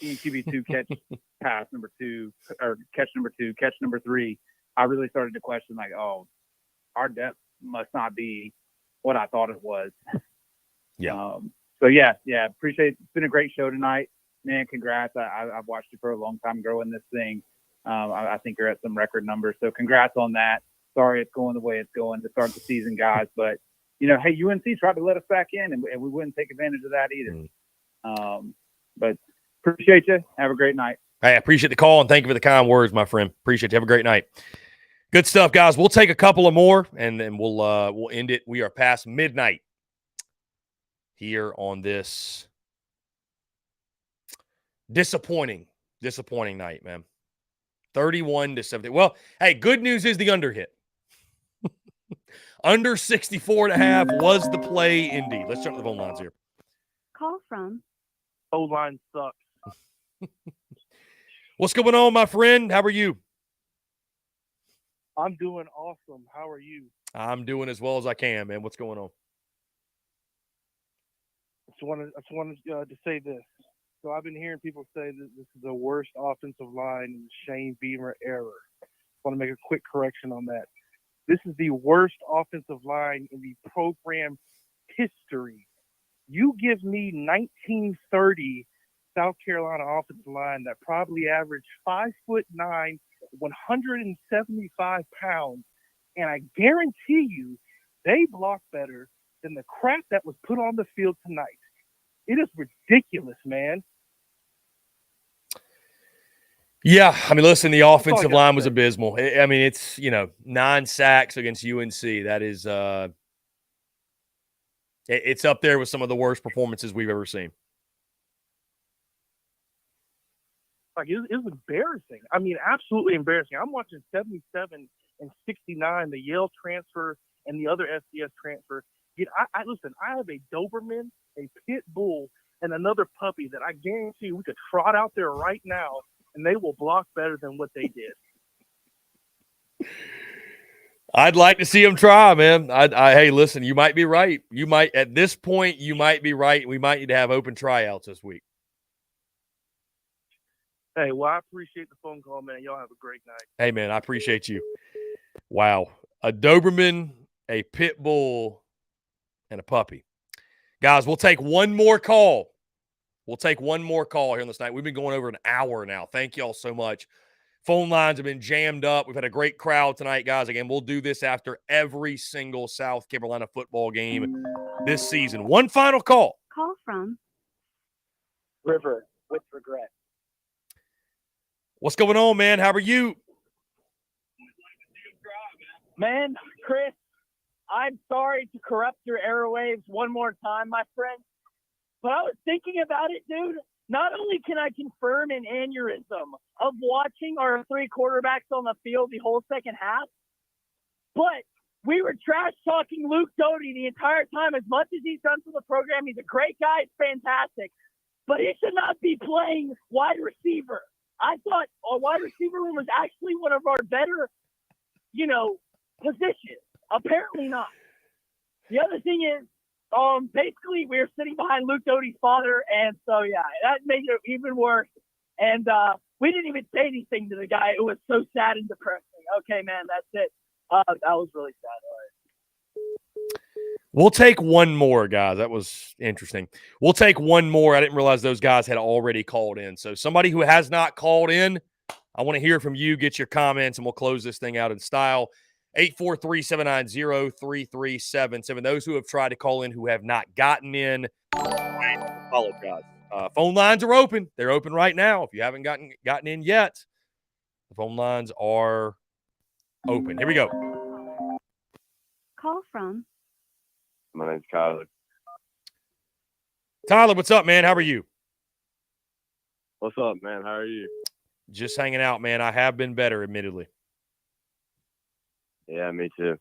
Seeing QB2 catch pass number 2, or catch number 2, catch number 3, I really started to question, like, oh, our depth must not be what I thought it was. Yeah. So, appreciate it. It's been a great show tonight. Man, congrats. I've watched you for a long time growing this thing. I think you're at some record numbers. So, congrats on that. Sorry it's going the way it's going to start the season, guys. But, hey, UNC tried to let us back in, and we wouldn't take advantage of that either. But appreciate you. Have a great night. Hey, I appreciate the call, and thank you for the kind words, my friend. Appreciate you. Have a great night. Good stuff, guys. We'll take a couple of more, and then we'll end it. We are past midnight here on this disappointing night, man. 31-70. Well, hey, good news is the under hit. Under 64.5 was the play indeed. Let's jump to the phone lines here. Call from O-line sucks. What's going on, my friend? How are you? I'm doing awesome. How are you? I'm doing as well as I can, man. What's going on? I just wanted to say this. So I've been hearing people say that this is the worst offensive line in the Shane Beamer era. I want to make a quick correction on that. This is the worst offensive line in the program history. You give me 1930 South Carolina offensive line that probably averaged 5'9", 175 pounds, and I guarantee you they block better than the crap that was put on the field tonight. It is ridiculous, man. Yeah, I mean, listen, the offensive line was abysmal. I mean, it's, 9 sacks against UNC. That is it's up there with some of the worst performances we've ever seen. Like, it was embarrassing. I mean, absolutely embarrassing. I'm watching 77 and 69, the Yale transfer and the other FCS transfer. Listen, I have a Doberman, a pit bull, and another puppy that I guarantee we could trot out there right now, and they will block better than what they did. I'd like to see them try, man. Hey, listen, you might be right. At this point, you might be right. We might need to have open tryouts this week. Hey, well, I appreciate the phone call, man. Y'all have a great night. Hey, man, I appreciate you. Wow. A Doberman, a pit bull, and a puppy. Guys, we'll take one more call. Here on this night. We've been going over an hour now. Thank you all so much. Phone lines have been jammed up. We've had a great crowd tonight, guys. Again, we'll do this after every single South Carolina football game this season. One final call. Call from River with regret. What's going on, man? How are you? Man, Chris, I'm sorry to corrupt your airwaves one more time, my friend. But I was thinking about it, dude. Not only can I confirm an aneurysm of watching our 3 quarterbacks on the field the whole second half, but we were trash talking Luke Doty the entire time. As much as he's done for the program, he's a great guy. It's fantastic. But he should not be playing wide receiver. I thought our wide receiver room was actually one of our better, positions. Apparently not. The other thing is, basically we were sitting behind Luke Doty's father, and so yeah, that made it even worse. And we didn't even say anything to the guy. It was so sad and depressing. Okay, man, that's it. That was really sad. All right. We'll take one more, guys. That was interesting. We'll take one more. I didn't realize those guys had already called in. So somebody who has not called in, I want to hear from you. Get your comments, and we'll close this thing out in style. 843-790-3377. Those who have tried to call in who have not gotten in, I apologize. Phone lines are open. They're open right now. If you haven't gotten in yet, the phone lines are open. Here we go. Call from. My name's Kyler. Tyler, what's up, man? How are you? What's up, man? How are you? Just hanging out, man. I have been better, admittedly. Yeah, me too.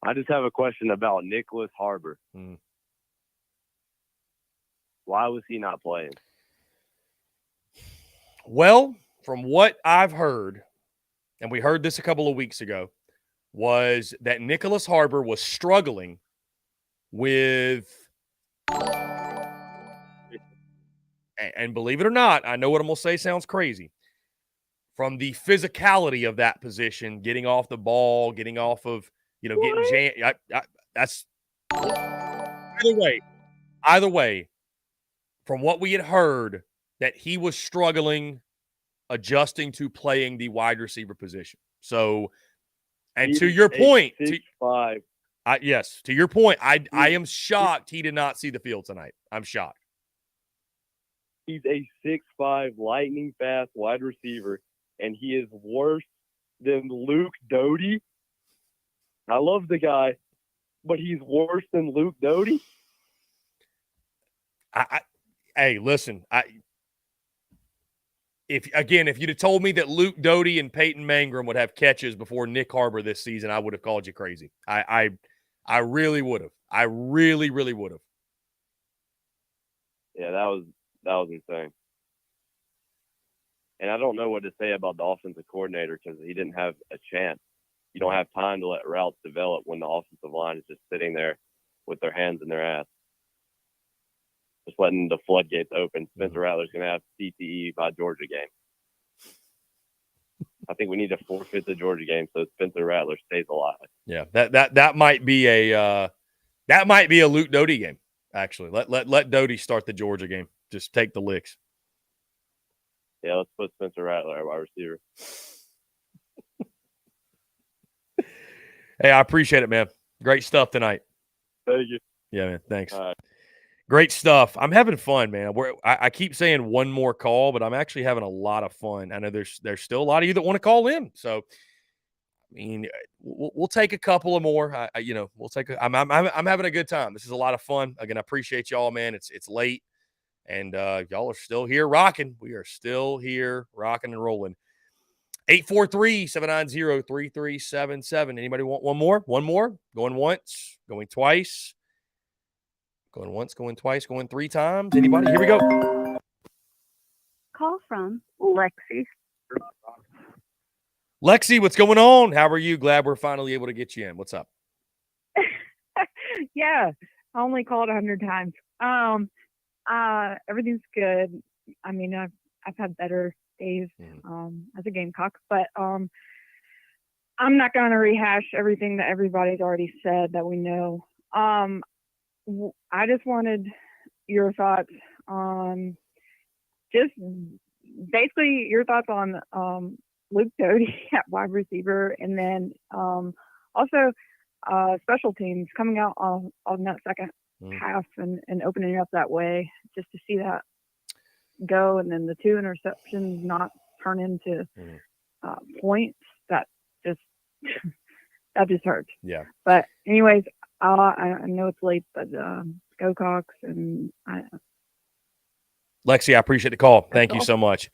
I just have a question about Nicholas Harbor. Why was he not playing? Well, from what I've heard, and we heard this a couple of weeks ago, was that Nicholas Harbor was struggling with, and believe it or not, I know what I'm going to say sounds crazy, from the physicality of that position, getting off the ball, getting off of, getting jammed. That's either way, from what we had heard, that he was struggling adjusting to playing the wide receiver position. So, and to your point, to your point, I am shocked he did not see the field tonight. I'm shocked. He's a 6'5" lightning fast wide receiver, and he is worse than Luke Doty. I love the guy, but he's worse than Luke Doty. Hey, listen, if you'd have told me that Luke Doty and Peyton Mangrum would have catches before Nick Harbor this season, I would have called you crazy. I really would have. I really, really would have. Yeah, that was insane. And I don't know what to say about the offensive coordinator because he didn't have a chance. You don't have time to let routes develop when the offensive line is just sitting there with their hands in their ass. Just letting the floodgates open. Spencer Rattler's going to have CTE by Georgia game. I think we need to forfeit the Georgia game so Spencer Rattler stays alive. Yeah, that might be a Luke Doty game. Actually, let Doty start the Georgia game. Just take the licks. Yeah, let's put Spencer Rattler at wide receiver. Hey, I appreciate it, man. Great stuff tonight. Thank you. Yeah, man. Thanks. All right. Great stuff. I'm having fun, man. I keep saying one more call, but I'm actually having a lot of fun. I know there's still a lot of you that want to call in. So, I mean, we'll take a couple of more. We'll take. I'm having a good time. This is a lot of fun. Again, I appreciate y'all, man. It's late, and y'all are still here rocking. We are still here rocking and rolling. 843-790-3377. Anybody want one more? One more? Going once, going twice. Going once, going twice, going three times. Anybody? Here we go. Call from Lexi. Lexi, what's going on? How are you? Glad we're finally able to get you in. What's up? Yeah, I only called 100 times. Everything's good. I mean, I've had better days as a Gamecock, but I'm not going to rehash everything that everybody's already said that we know. I just wanted your thoughts on just basically your thoughts on Luke Doty at wide receiver, and then also special teams coming out on that second half and opening it up that way, just to see that go, and then the 2 interceptions not turn into points. That just hurts. Yeah. But anyways, I know it's late, but go Cox, and Lexi, I appreciate the call. Thank you so much.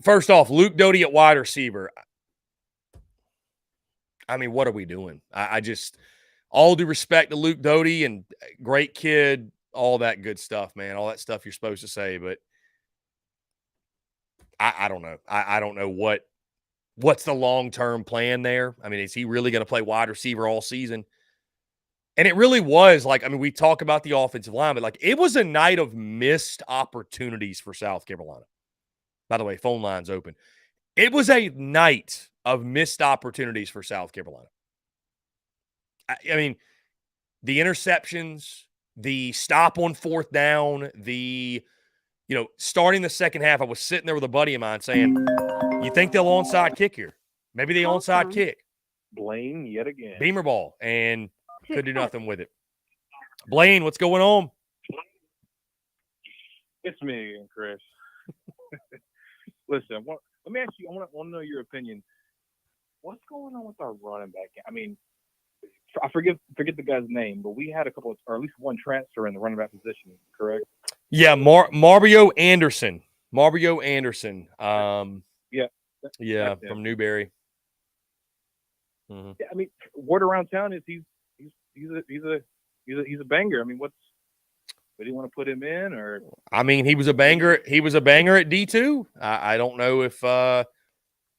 First off, Luke Doty at wide receiver. I mean, what are we doing? I just, all due respect to Luke Doty, and great kid, all that good stuff, man. All that stuff you're supposed to say, but I don't know. I don't know what's the long-term plan there. I mean, is he really going to play wide receiver all season? And it really was like, I mean, we talk about the offensive line, but like it was a night of missed opportunities for South Carolina. By the way, phone line's open. It was a night of missed opportunities for South Carolina. I mean, the interceptions, the stop on fourth down, starting the second half, I was sitting there with a buddy of mine saying, you think they'll onside kick here? Maybe they onside kick. Blaine yet again. Beamer ball, and could do nothing with it. Blaine, what's going on? It's me again, Chris. Listen, let me ask you, I want to know your opinion. What's going on with our running back? I mean, I forget the guy's name, but we had a couple, or at least one transfer in the running back position, correct? Yeah, Mario Anderson. Mario Anderson. Yeah, from Newberry. Mm-hmm. Yeah, I mean, word around town is he's a banger. I mean, what do you want to put him in? Or I mean, he was a banger. He was a banger at D2. I don't know if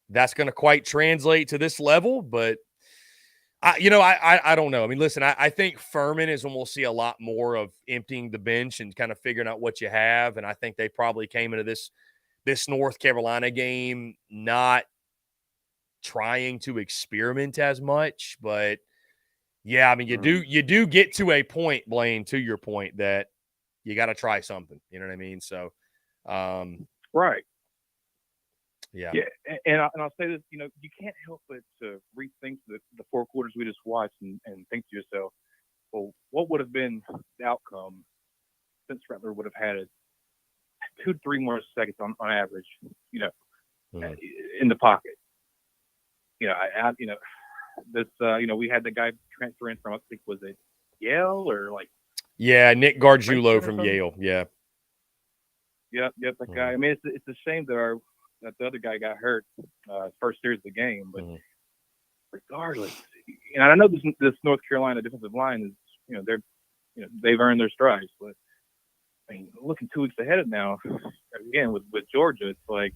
that's going to quite translate to this level, but I don't know. I mean, listen, I think Furman is when we'll see a lot more of emptying the bench and kind of figuring out what you have. And I think they probably came into this North Carolina game not trying to experiment as much, but yeah, I mean, you do get to a point, Blaine, to your point, that you got to try something. You know what I mean? So, right. Yeah. Yeah. And I'll say this, you can't help but to rethink the 4 quarters we just watched and think to yourself, well, what would have been the outcome since Rattler would have had 2 to 3 more seconds on average, in the pocket. We had the guy transfer in from, I think, was it Yale or like? Yeah, Nick Gargiulo from Yale. Yeah. Yep, that guy. I mean, it's a shame that the other guy got hurt first series of the game, but regardless, and I know this North Carolina defensive line is, they've earned their stripes, but I mean, looking 2 weeks ahead of now, again with Georgia, it's like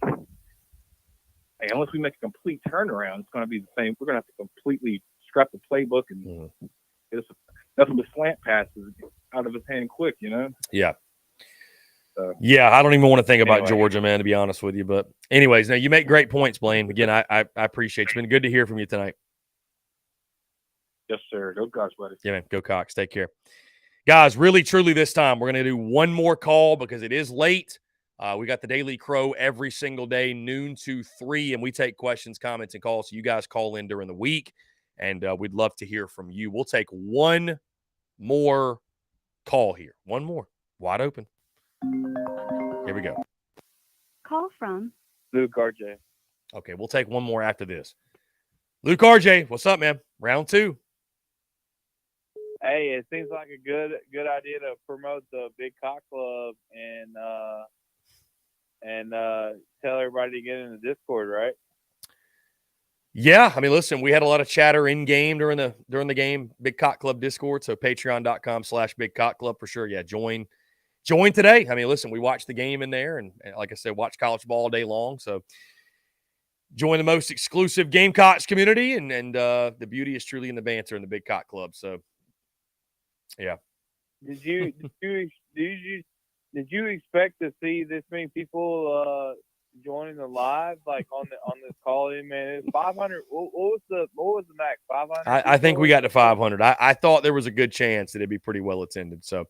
Hey, unless we make a complete turnaround, it's going to be the same. We're going to have to completely scrap the playbook and get us nothing but slant passes out of his hand quick, you know? Yeah. Yeah, I don't even want to think about Anyway. Georgia, man, to be honest with you. But anyways, now you make great points, Blaine. Again, I appreciate it. It's been good to hear from you tonight. Yes, sir. Go Cox, buddy. Yeah, man. Go Cox. Take care. Guys, really, truly this time, we're going to do one more call because it is late. We got the Daily Crow every single day, noon to 3, and we take questions, comments, and calls. So you guys call in during the week, and we'd love to hear from you. We'll take one more call here. One more. Wide open. Here we go. Call from Luke RJ. Okay, we'll take one more after this. Luke RJ, what's up, man? Round 2. Hey, it seems like a good idea to promote the Big Cock Club and tell everybody to get in the Discord, right? Yeah, I mean, listen, we had a lot of chatter in game during the game. Big Cock Club Discord, so patreon.com/Big Cock Club for sure. Yeah, join today. I mean, listen, we watched the game in there, and like I said, watch college ball all day long. So join the most exclusive Gamecocks community, and the beauty is truly in the banter in the Big Cock Club. So yeah. Did you expect to see this many people joining the live like on this call in, man? It's 500. What was the max? 500. I think we got to 500. I thought there was a good chance that it'd be pretty well attended. So,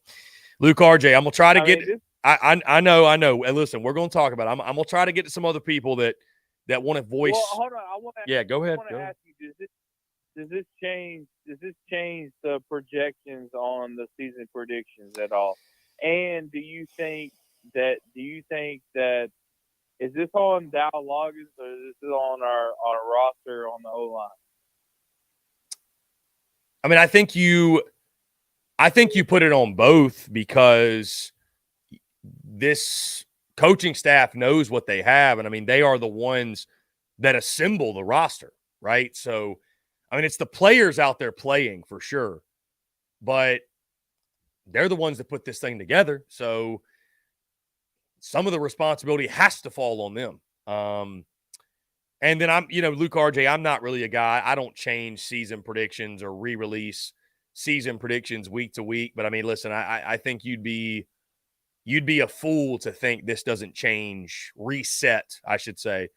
Luke RJ, I'm gonna try to get. I know. And listen, we're gonna talk about it. I'm gonna try to get to some other people that want to voice. Well, hold on. I want to. Yeah, go ahead. I want to ask you: Does this change the projections on the season predictions at all? And do you think that is this on Dow Loggins or is this on our roster on the O-line? I mean, I think you put it on both because this coaching staff knows what they have, and I mean, they are the ones that assemble the roster, right? So, I mean, it's the players out there playing for sure, but they're the ones that put this thing together. So some of the responsibility has to fall on them. And then Luke RJ, I'm not really a guy. I don't change season predictions or re-release season predictions week to week. But I mean, listen, I think you'd be a fool to think this doesn't reset, I should say,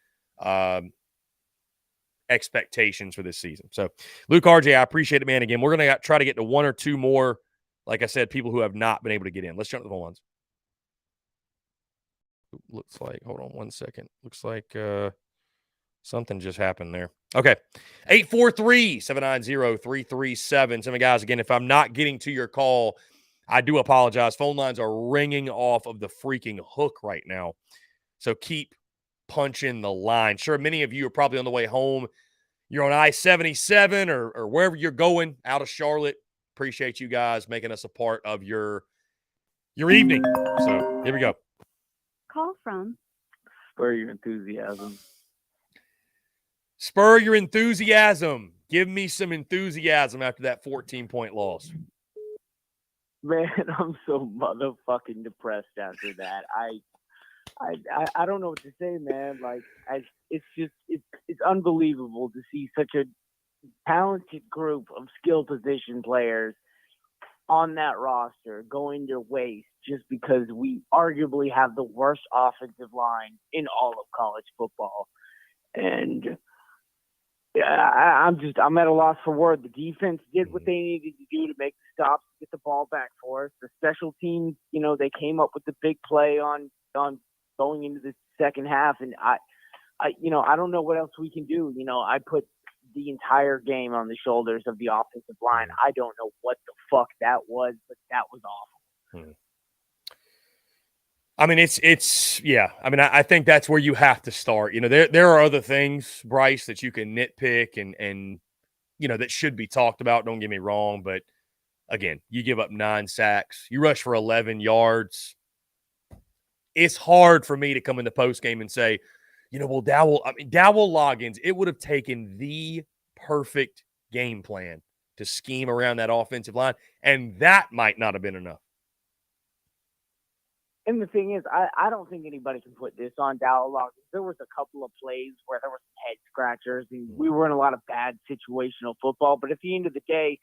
expectations for this season. So, Luke RJ, I appreciate it, man. Again, we're going to try to get to one or two more, like I said, people who have not been able to get in. Let's jump to the phone lines. Looks like, hold on one second. Looks like something just happened there. Okay. 843-790-3377. Some guys, again, if I'm not getting to your call, I do apologize. Phone lines are ringing off of the freaking hook right now. So keep punching the line. Sure, many of you are probably on the way home. You're on I-77 or wherever you're going out of Charlotte. Appreciate you guys making us a part of your evening. So here we go. Call from Spur your enthusiasm. Spur your enthusiasm. Give me some enthusiasm after that 14-point loss. Man, I'm so motherfucking depressed after that. I don't know what to say, man. Like, it's unbelievable to see such a talented group of skill position players on that roster going to waste just because we arguably have the worst offensive line in all of college football. And I'm at a loss for word. The defense did what they needed to do to make the stops, get the ball back for us. The special teams, they came up with the big play on going into the second half, and I don't know what else we can do. I put the entire game on the shoulders of the offensive line. I don't know what the fuck that was, but that was awful. I mean, it's yeah. I mean, I think that's where you have to start. There are other things, Bryce, that you can nitpick and that should be talked about. Don't get me wrong, but again, you give up 9 sacks, you rush for 11 yards. It's hard for me to come into postgame and say, Dowell Loggins, it would have taken the perfect game plan to scheme around that offensive line, and that might not have been enough. And the thing is, I don't think anybody can put this on Dowell. There was a couple of plays where there were some head scratchers, and we were in a lot of bad situational football. But at the end of the day,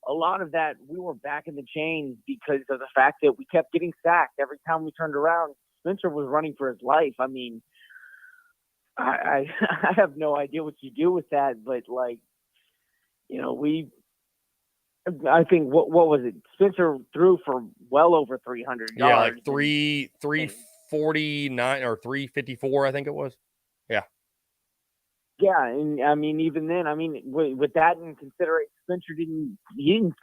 a lot of that, we were back in the chains because of the fact that we kept getting sacked every time we turned around. Spencer was running for his life. I mean, I have no idea what you do with that, but like, you know, I think what was it? Spencer threw for well over 300 yards. Yeah, like 349 or 354, I think it was. Yeah. Yeah, and I mean, even then, I mean, with that in consideration, Spencer didn't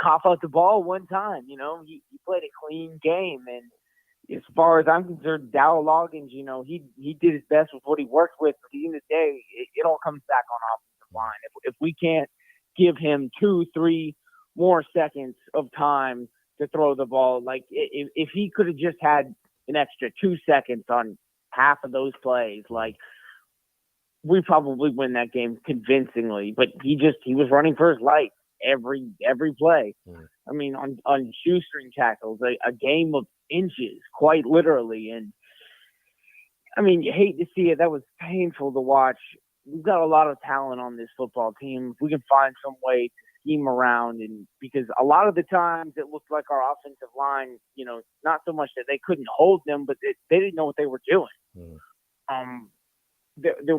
cough out the ball one time. You know, he played a clean game, and as far as I'm concerned, Dowell Loggins, you know, he did his best with what he worked with. But at the end of the day, it all comes back on offensive line. If we can't give him 2-3 more seconds of time to throw the ball, like if he could have just had an extra 2 seconds on half of those plays, like, we probably win that game convincingly. But he was running for his life every play. I mean, on shoestring tackles, a game of inches, quite literally. And I mean, you hate to see it. That was painful to watch. We've got a lot of talent on this football team. If we can find some way to scheme around, and because a lot of the times it looked like our offensive line, you know, not so much that they couldn't hold them, but they didn't know what they were doing.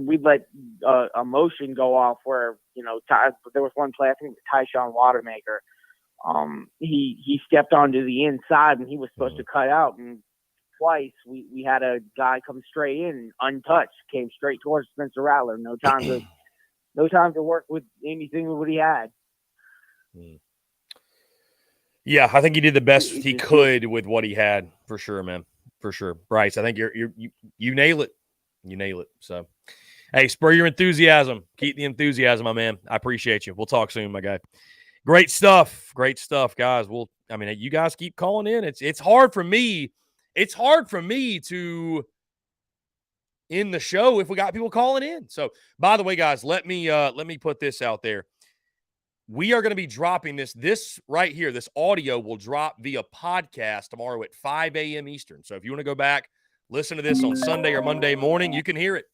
We let a motion go off where, you know, there was one play, I think it was Tyshawn Watermaker. He stepped onto the inside and he was supposed to cut out, and twice we had a guy come straight in untouched, came straight towards Spencer Rattler. No time to work with anything with what he had. Yeah, I think he did the best he could with what he had, for sure, man. For sure. Bryce, I think you nail it. You nail it. So, hey, spur your enthusiasm. Keep the enthusiasm, my man. I appreciate you. We'll talk soon, my guy. Great stuff. Great stuff, guys. You guys keep calling in. It's hard for me. It's hard for me to end the show if we got people calling in. So, by the way, guys, let me put this out there. We are going to be dropping this right here. This audio will drop via podcast tomorrow at 5 a.m. Eastern. So if you want to go back, listen to this on Sunday or Monday morning, you can hear it.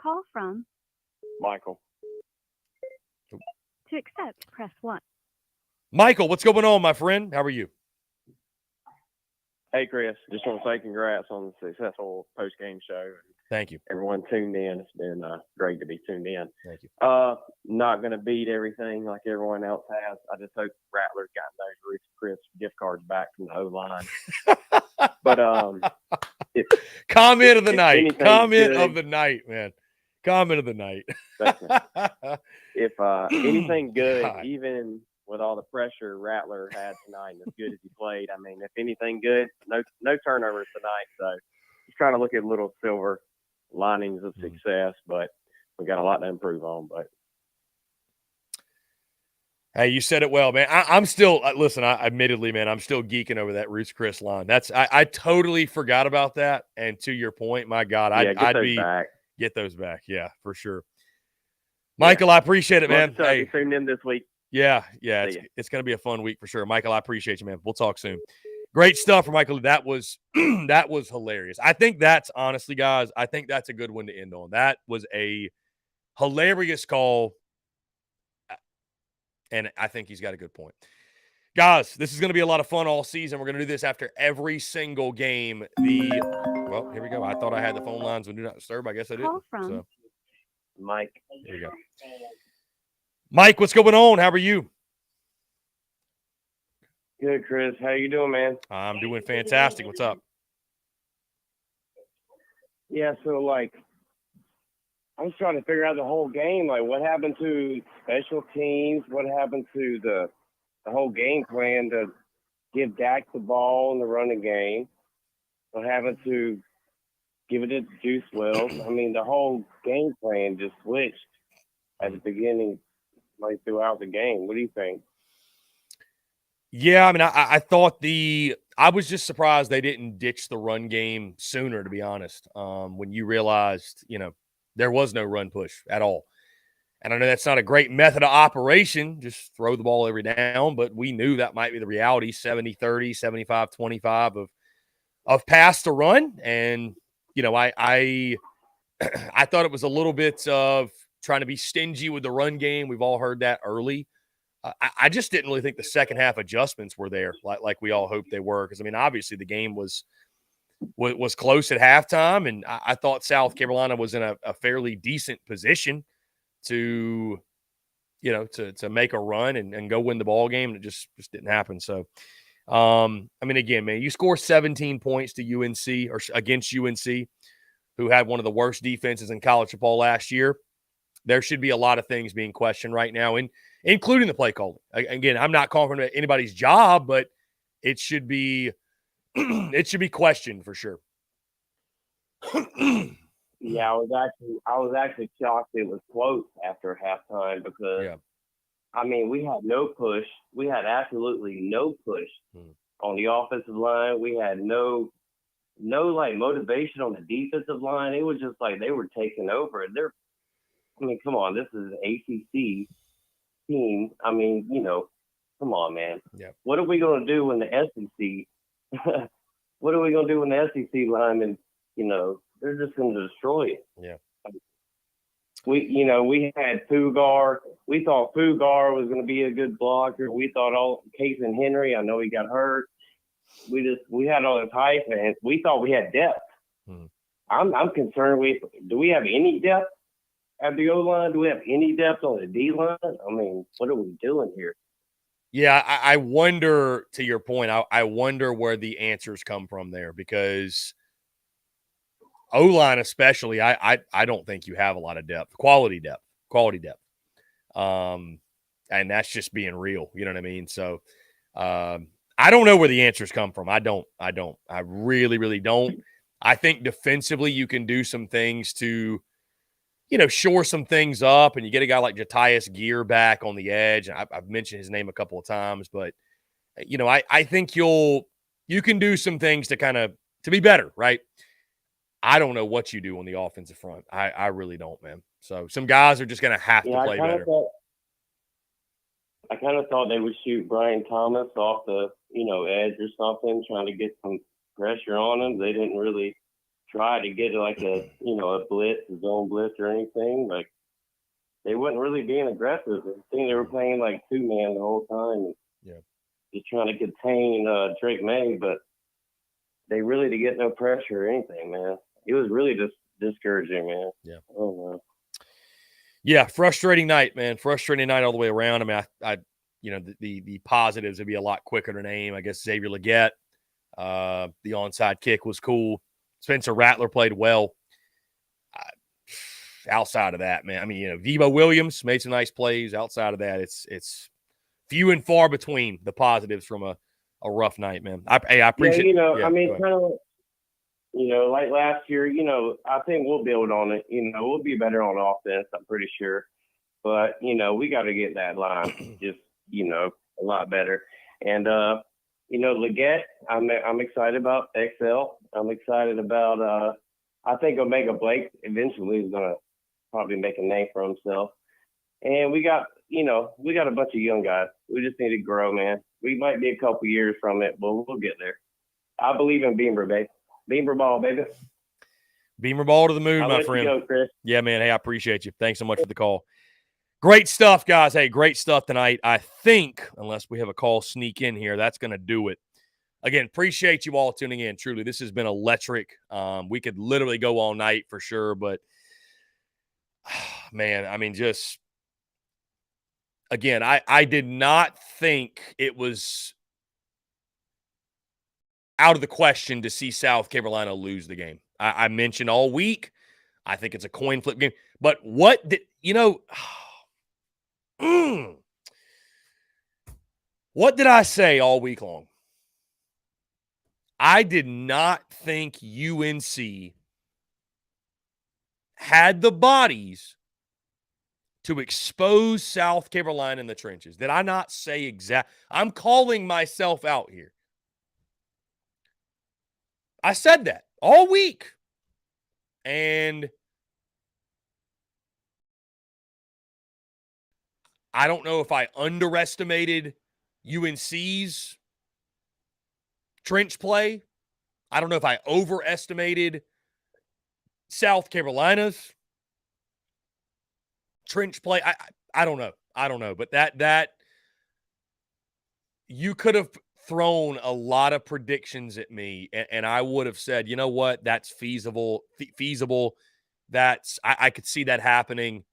Call from Michael. To accept, press 1. Michael, what's going on, my friend? How are you? Hey, Chris. Just want to say congrats on the successful post-game show. Thank you. Everyone tuned in. It's been great to be tuned in. Thank you. Not going to beat everything like everyone else has. I just hope Rattler's got those Ruth Chris gift cards back from the O-line. But comment of the night. Comment good, of the night, man. Comment of the night. If anything good, God. even with all the pressure Rattler had tonight, and as good as he played, I mean, if anything good, no turnovers tonight. So just trying to look at little silver linings of success, but we got a lot to improve on. But hey, you said it well, man. I'm still listen. Admittedly, man, I'm still geeking over that Roots Chris line. I totally forgot about that. And to your point, my God, I'd get those back. Yeah, for sure. Michael, I appreciate it, man. Hey, tuned in this week. Yeah, it's going to be a fun week for sure. Michael, I appreciate you, man. We'll talk soon. Great stuff for Michael. That was that was hilarious. I think that's honestly, guys, I think that's a good one to end on. That was a hilarious call, and I think he's got a good point. Guys, this is going to be a lot of fun all season. We're going to do this after every single game. Well, here we go. I thought I had the phone lines with Do Not Disturb. I guess I didn't. Call from So, Mike. Here we go. Mike, what's going on? How are you? Good, Chris. How you doing, man? I'm doing fantastic. What's up? Yeah, so, like, I was trying to figure out the whole game. Like, what happened to special teams? What happened to the whole game plan to give Dak the ball in the running game? What happened to give it to Juice Wells? I mean, the whole game plan just switched at the beginning, like, throughout the game. What do you think? Yeah, I mean, I thought I was just surprised they didn't ditch the run game sooner, to be honest, when you realized, there was no run push at all. And I know that's not a great method of operation, just throw the ball every down, but we knew that might be the reality, 70-30, 75-25 pass to run. And, you know, I I thought it was a little bit of trying to be stingy with the run game. We've all heard that early. I just didn't really think the second half adjustments were there like we all hoped they were. Because, I mean, obviously the game was close at halftime, and I thought South Carolina was in a fairly decent position to, you know, to make a run and go win the ball game. And it just didn't happen. So, I mean, again, man, you score 17 points to UNC or against UNC, who had one of the worst defenses in college football last year. There should be a lot of things being questioned right now, including the play calling. Again, I'm not calling for anybody's job, but it should be it should be questioned for sure. Yeah, I was actually shocked it was close after halftime because I mean we had no push. We had absolutely no push on the offensive line. We had no like motivation on the defensive line. It was just like they were taking over. I mean, come on, this is an ACC team. I mean, you know, come on, man. Yep. What are we going to do when the SEC? What are we going to do when the SEC linemen, you know, they're just going to destroy it. Yeah. We had Fugar. We thought Fugar was going to be a good blocker. We thought Case and Henry, I know he got hurt. We had all this hype and we thought we had depth. I'm concerned do we have any depth at the O line? Do we have any depth on the D line? I mean, what are we doing here? Yeah, I wonder, to your point, I wonder where the answers come from there, because O-line especially, I don't think you have a lot of depth, quality depth. And that's just being real, you know what I mean? So I don't know where the answers come from. I really, really don't. I think defensively you can do some things to, you know, shore some things up, and you get a guy like Jatius Gear back on the edge. And I've mentioned his name a couple of times, but, you know, I think you can do some things to be better, right? I don't know what you do on the offensive front. I really don't, man. So some guys are just going to have to play better. I kind of thought they would shoot Brian Thomas off the, you know, edge or something, trying to get some pressure on him. They didn't really try to get like a blitz, a zone blitz or anything. Like they wasn't really being aggressive. I think they were playing like 2-man the whole time. Yeah. Just trying to contain Drake May, but they really didn't get no pressure or anything, man. It was really just discouraging, man. Yeah. Oh, man. Yeah, frustrating night, man. Frustrating night all the way around. I mean, I you know, the positives would be a lot quicker to name. I guess Xavier Legette, the onside kick was cool. Spencer Rattler played well. Outside of that, man, I mean, you know, Vibo Williams made some nice plays. Outside of that, it's few and far between the positives from a rough night, man. I appreciate. Yeah, you know, yeah, I mean, kind of, you know, like last year, you know, I think we'll build on it. You know, we'll be better on offense, I'm pretty sure. But, you know, we got to get that line just, you know, a lot better. And, you know, Legette, I'm excited about XL. I'm excited about, I think Omega Blake eventually is going to probably make a name for himself. And we got a bunch of young guys. We just need to grow, man. We might be a couple years from it, but we'll get there. I believe in Beamer, baby. Beamer ball, baby. Beamer ball to the moon, my friend. Go, Chris. Yeah, man. Hey, I appreciate you. Thanks so much for the call. Great stuff, guys. Hey, great stuff tonight. I think, unless we have a call sneak in here, that's going to do it. Again, appreciate you all tuning in. Truly, this has been electric. We could literally go all night for sure, but man, I mean, just again, I did not think it was out of the question to see South Carolina lose the game. I mentioned all week, I think it's a coin flip game. But what did, you know, what did I say all week long? I did not think UNC had the bodies to expose South Carolina in the trenches. Did I not say exact? I'm calling myself out here. I said that all week. And I don't know if I underestimated UNC's trench play I don't know if I overestimated South Carolina's trench play. I don't know. I don't know. But that you could have thrown a lot of predictions at me, and I would have said, you know what, that's feasible. I could see that happening.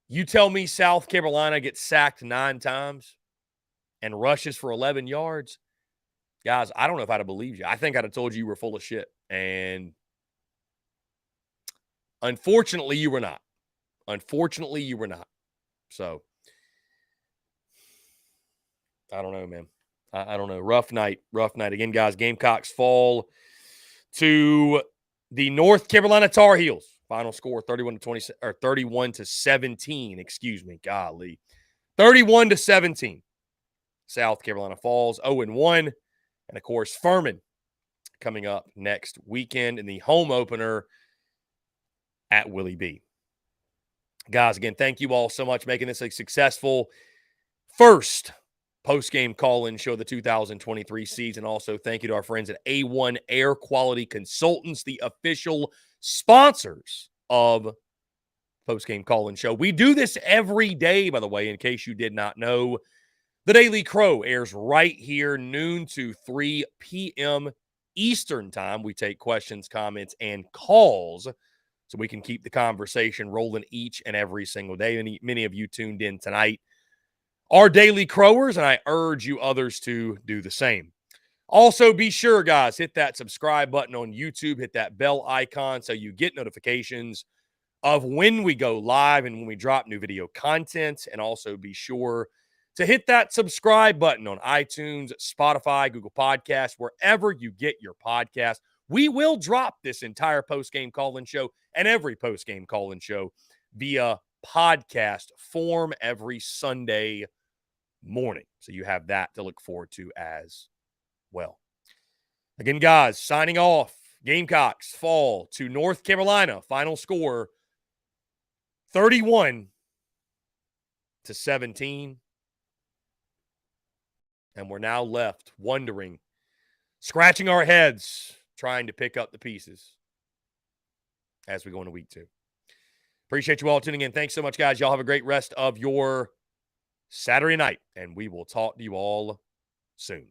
You tell me South Carolina gets sacked 9 times and rushes for 11 yards. Guys, I don't know if I'd have believed you. I think I'd have told you were full of shit. And unfortunately, you were not. So, I don't know, man. I don't know. Rough night. Again, guys, Gamecocks fall to the North Carolina Tar Heels. Final score 31-17, excuse me. Golly. 31-17. South Carolina falls 0-1. And of course, Furman coming up next weekend in the home opener at Willie B. Guys, again, thank you all so much for making this a successful first post-game call-in show of the 2023 season. Also, thank you to our friends at A1 Air Quality Consultants, the official sponsors of post-game call-in show. We do this every day, by the way, in case you did not know. The Daily Crow airs right here, noon to 3 p.m. Eastern time. We take questions, comments, and calls so we can keep the conversation rolling each and every single day. Many of you tuned in tonight are Daily Crowers, and I urge you others to do the same. Also, be sure, guys, hit that subscribe button on YouTube, hit that bell icon so you get notifications of when we go live and when we drop new video content. And also be sure to hit that subscribe button on iTunes, Spotify, Google Podcasts, wherever you get your podcast. We will drop this entire post-game call-in show and every post-game call-in show via podcast form every Sunday morning. So you have that to look forward to as well. Again, guys, signing off. Gamecocks fall to North Carolina. Final score 31-17. And we're now left wondering, scratching our heads, trying to pick up the pieces as we go into week 2. Appreciate you all tuning in. Thanks so much, guys. Y'all have a great rest of your Saturday night, and we will talk to you all soon.